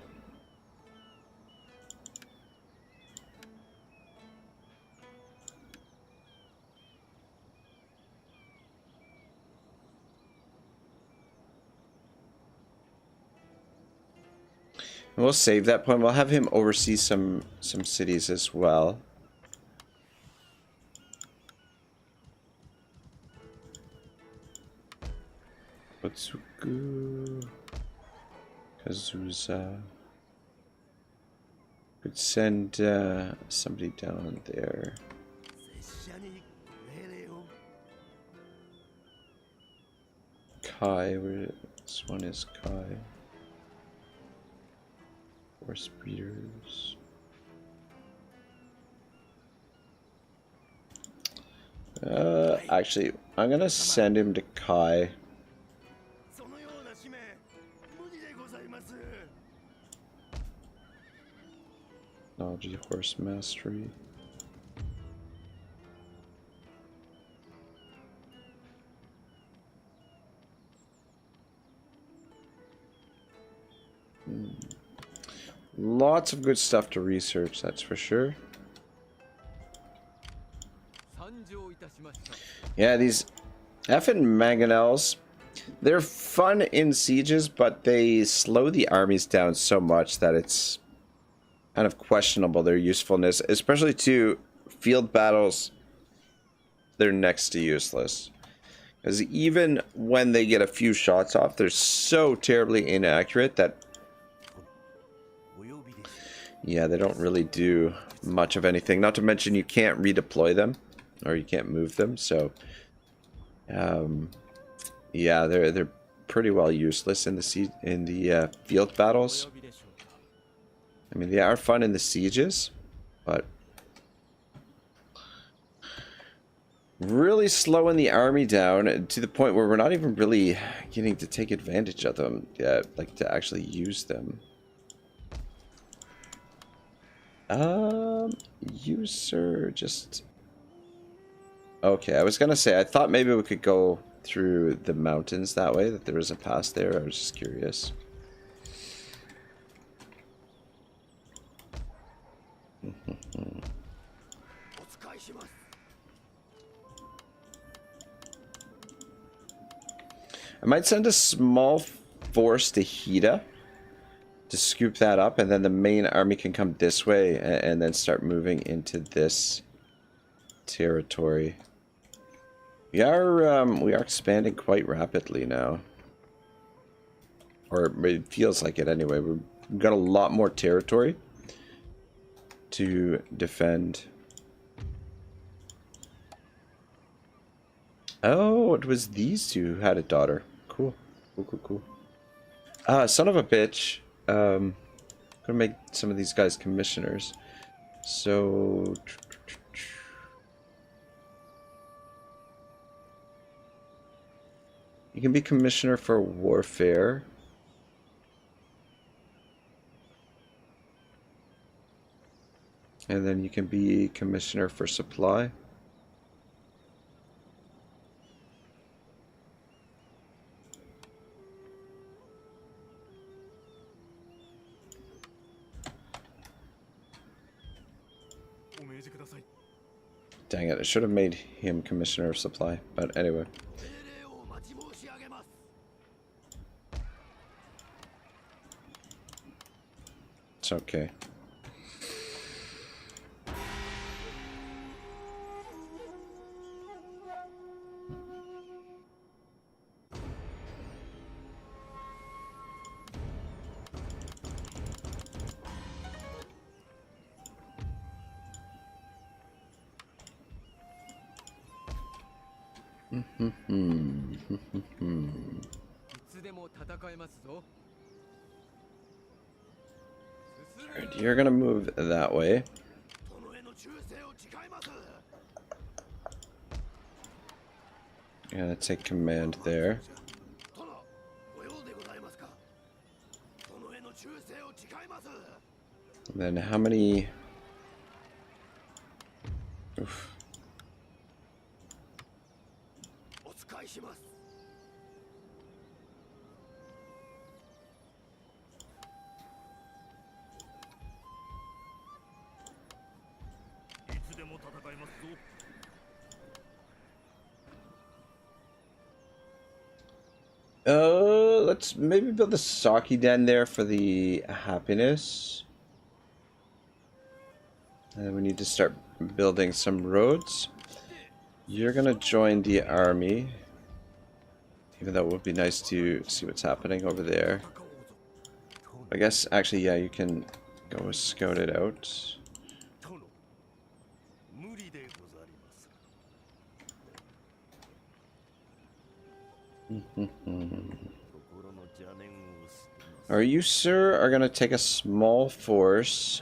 S1: And we'll save that point. We'll have him oversee some cities as well. Otsuku, Kazusa. Could send somebody down there. Kai, where this one is Kai. Horse breeders. Actually, I'm gonna send him to Kai. Technology, horse mastery. Lots of good stuff to research, that's for sure. Yeah, these effing mangonels, they're fun in sieges, but they slow the armies down so much that it's kind of questionable their usefulness, especially to field battles. They're next to useless. Because even when they get a few shots off, they're so terribly inaccurate that, yeah, they don't really do much of anything. Not to mention you can't redeploy them, or you can't move them. So, yeah, they're pretty well useless in the field battles. I mean, they are fun in the sieges, but really slowing the army down to the point where we're not even really getting to take advantage of them yet, like to actually use them. You sir, just okay. I was gonna say I thought maybe we could go through the mountains that way. That there was a pass there. I was just curious. I might send a small force to Hida to scoop that up, and then the main army can come this way and then start moving into this territory. We are expanding quite rapidly now, or it feels like it anyway. We've got a lot more territory to defend. Oh, it was these two who had a daughter. Cool. Cool. Son of a bitch. Gonna make some of these guys commissioners. So you can be commissioner for warfare. And then you can be commissioner for supply. Dang it, I should have made him commissioner of supply, but anyway. It's okay. Alright, you're gonna move that way. Gonna take command there. And then how many... Oof. Let's maybe build the Saki Den there for the happiness. And then we need to start building some roads. You're gonna join the army. Even though it would be nice to see what's happening over there. I guess, actually, yeah, you can go scout it out. Or you, sir, are going to take a small force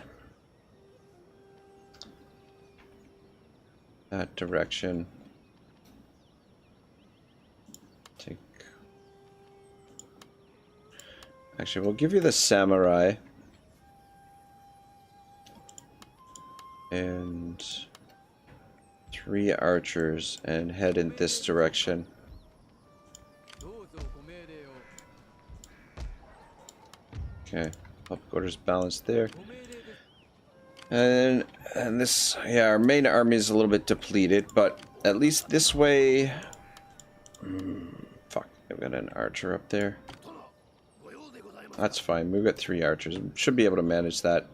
S1: that direction. Actually, we'll give you the samurai. And 3 archers and head in this direction. Okay, up quarters balanced there. And this, yeah, our main army is a little bit depleted, but at least this way... fuck, I've got an archer up there. That's fine, we've got 3 archers. Should be able to manage that.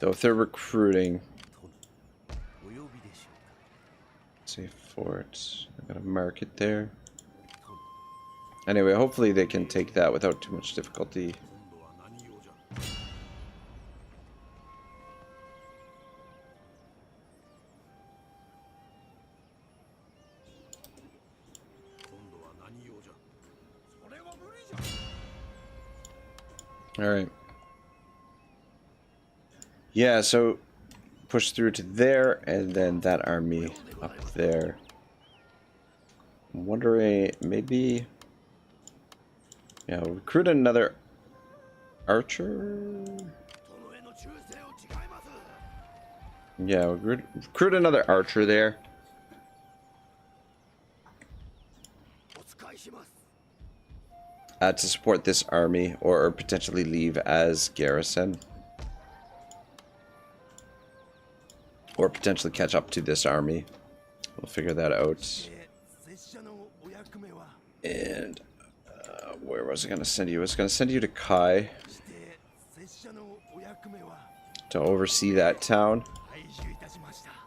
S1: Though if they're recruiting... Let's see, fort. I got a market there. Anyway, hopefully they can take that without too much difficulty. Alright. Yeah, so push through to there, and then that army up there. I'm wondering, maybe... Yeah, we'll recruit another archer? Yeah, we'll recruit another archer there. To support this army, or potentially leave as garrison. Or potentially catch up to this army. We'll figure that out. And where was I going to send you? I was going to send you to Kai to oversee that town.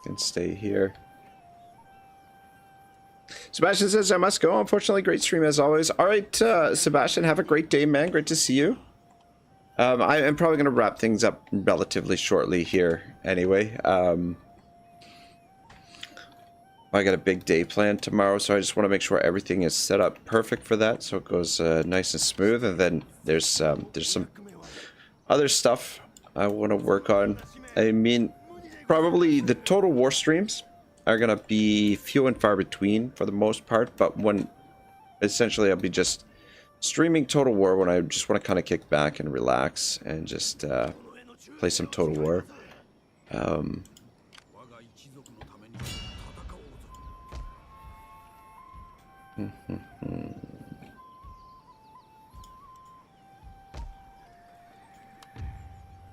S1: And stay here. Sebastian says, I must go. Unfortunately, great stream as always. Alright, Sebastian, have a great day, man. Great to see you. I am probably going to wrap things up relatively shortly here anyway. I got a big day planned tomorrow, so I just want to make sure everything is set up perfect for that, so it goes nice and smooth. And then there's some other stuff I want to work on. I mean, probably the Total War streams are gonna be few and far between for the most part, but when essentially I'll be just streaming Total War when I just want to kind of kick back and relax and just play some Total War.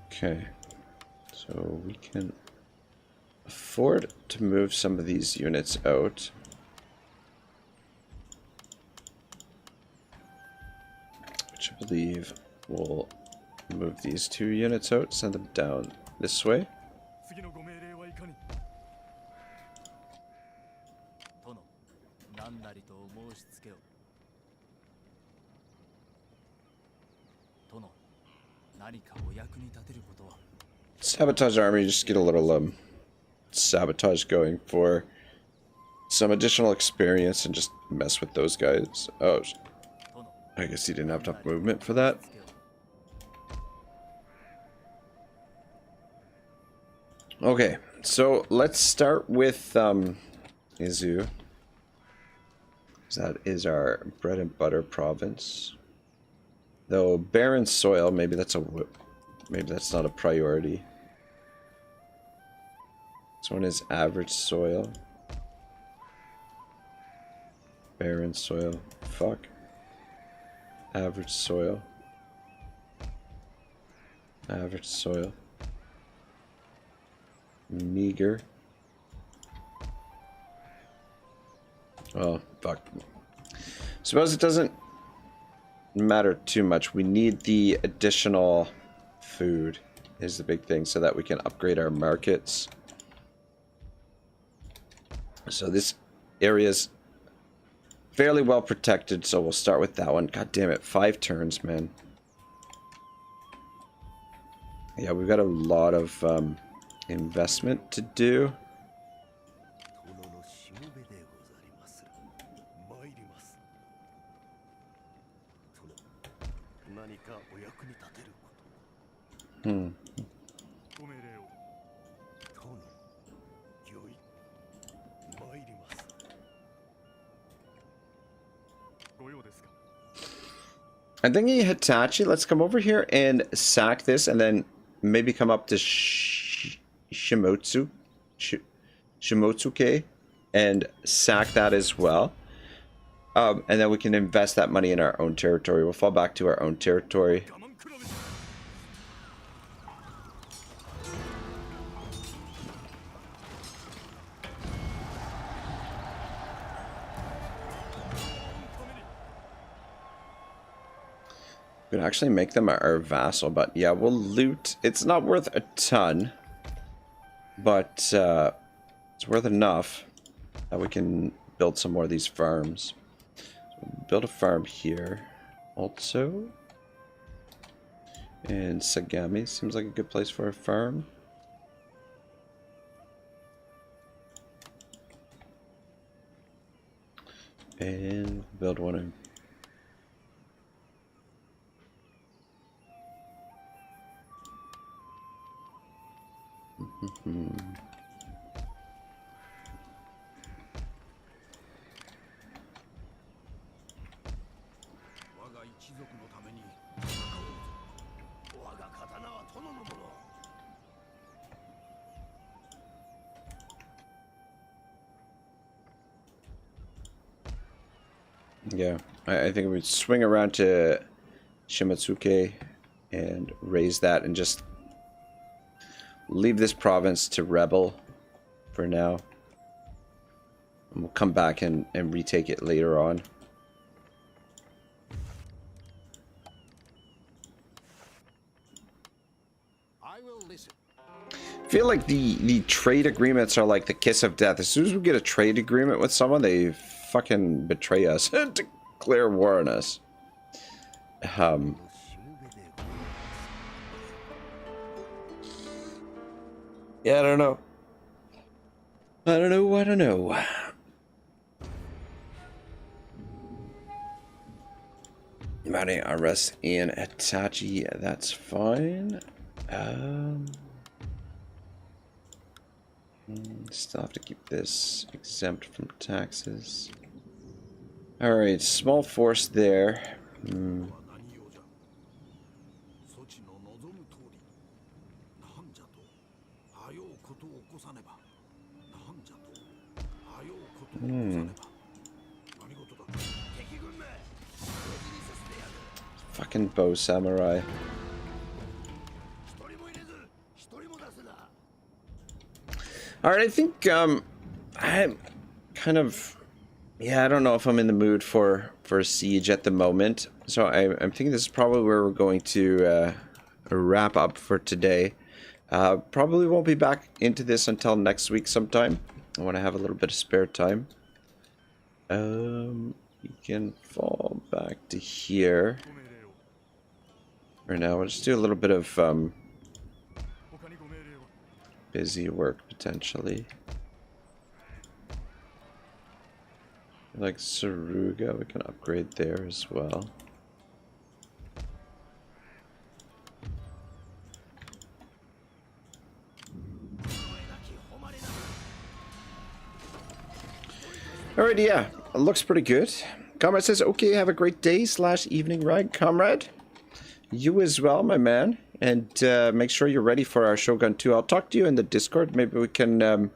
S1: Okay, so we can afford to move some of these units out. Which I believe will move these 2 units out, send them down this way. Sabotage army, just get a little sabotage going for some additional experience and just mess with those guys. Oh, I guess he didn't have enough movement for that. Okay, so let's start with Izu. That is our bread and butter province. Though barren soil, maybe that's not a priority. This one is average soil. Barren soil. Fuck. Average soil. Average soil. Meager. Oh, fuck. Suppose it doesn't matter too much. We need the additional food is the big thing so that we can upgrade our markets. So this area's fairly well protected, so we'll start with that one. God damn it, 5 turns, man. Yeah, we've got a lot of investment to do. I'm thinking Hitachi, let's come over here and sack this and then maybe come up to Shimotsuke and sack that as well. And then we can invest that money in our own territory. We'll fall back to our own territory. We could actually make them our vassal, but yeah, we'll loot. It's not worth a ton, but it's worth enough. we can build some more of these farms. So build a farm here also. And Sagami seems like a good place for a farm. And build one in. Yeah, I think we'd swing around to Shimatsuke and raise that and just leave this province to rebel for now. And we'll come back and retake it later on.
S2: I will listen.
S1: I feel like the trade agreements are like the kiss of death. As soon as we get a trade agreement with someone, they fucking betray us and declare war on us. Yeah, I don't know. I don't know. Mounting arrest in Itachi, that's fine. Still have to keep this exempt from taxes. Alright, small force there. Fucking bow samurai. Alright, I think I'm kind of, yeah, I don't know if I'm in the mood for a siege at the moment. So I'm thinking this is probably where we're going to wrap up for today. Probably won't be back into this until next week sometime. I want to have a little bit of spare time. You can fall back to here. For now, we'll just do a little bit of busy work potentially. Like Saruga, we can upgrade there as well. Alright, yeah, it looks pretty good. Comrade says, okay, have a great day / evening ride, comrade. You as well, my man. And make sure you're ready for our Shogun 2. I'll talk to you in the Discord. Maybe we can,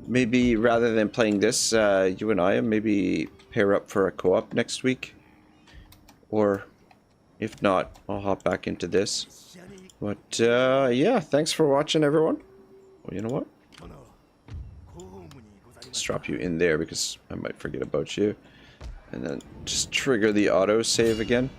S1: maybe rather than playing this, you and I maybe pair up for a co-op next week. Or if not, I'll hop back into this. But yeah, thanks for watching, everyone. Well, you know what? Let's drop you in there because I might forget about you. And then just trigger the auto save again.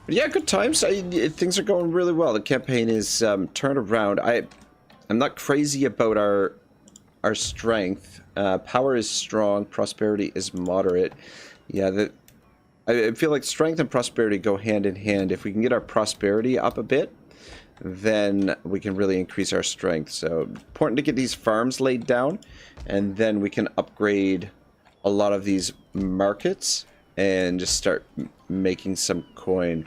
S1: But yeah, good times. Things are going really well. The campaign is turned around. I'm not crazy about our strength. Power is strong. Prosperity is moderate. Yeah, I feel like strength and prosperity go hand in hand. If we can get our prosperity up a bit, then we can really increase our strength. So important to get these farms laid down, and then we can upgrade a lot of these markets and just start making some coin.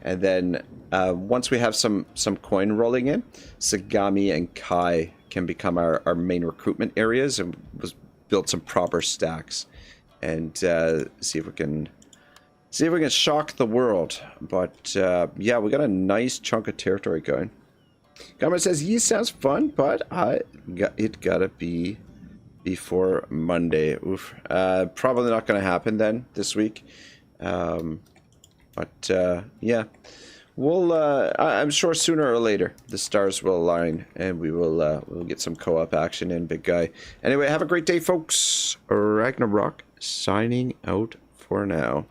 S1: And then once we have some coin rolling in, Sagami and Kai can become our main recruitment areas, and we'll build some proper stacks and see if we can shock the world. But yeah, we got a nice chunk of territory going. Gama says, "Yeah, sounds fun, but it gotta be before Monday." Oof. Probably not gonna happen then this week. But yeah, we'll. I'm sure sooner or later the stars will align, and we'll get some co-op action in, big guy. Anyway, have a great day, folks. Ragnarok signing out for now.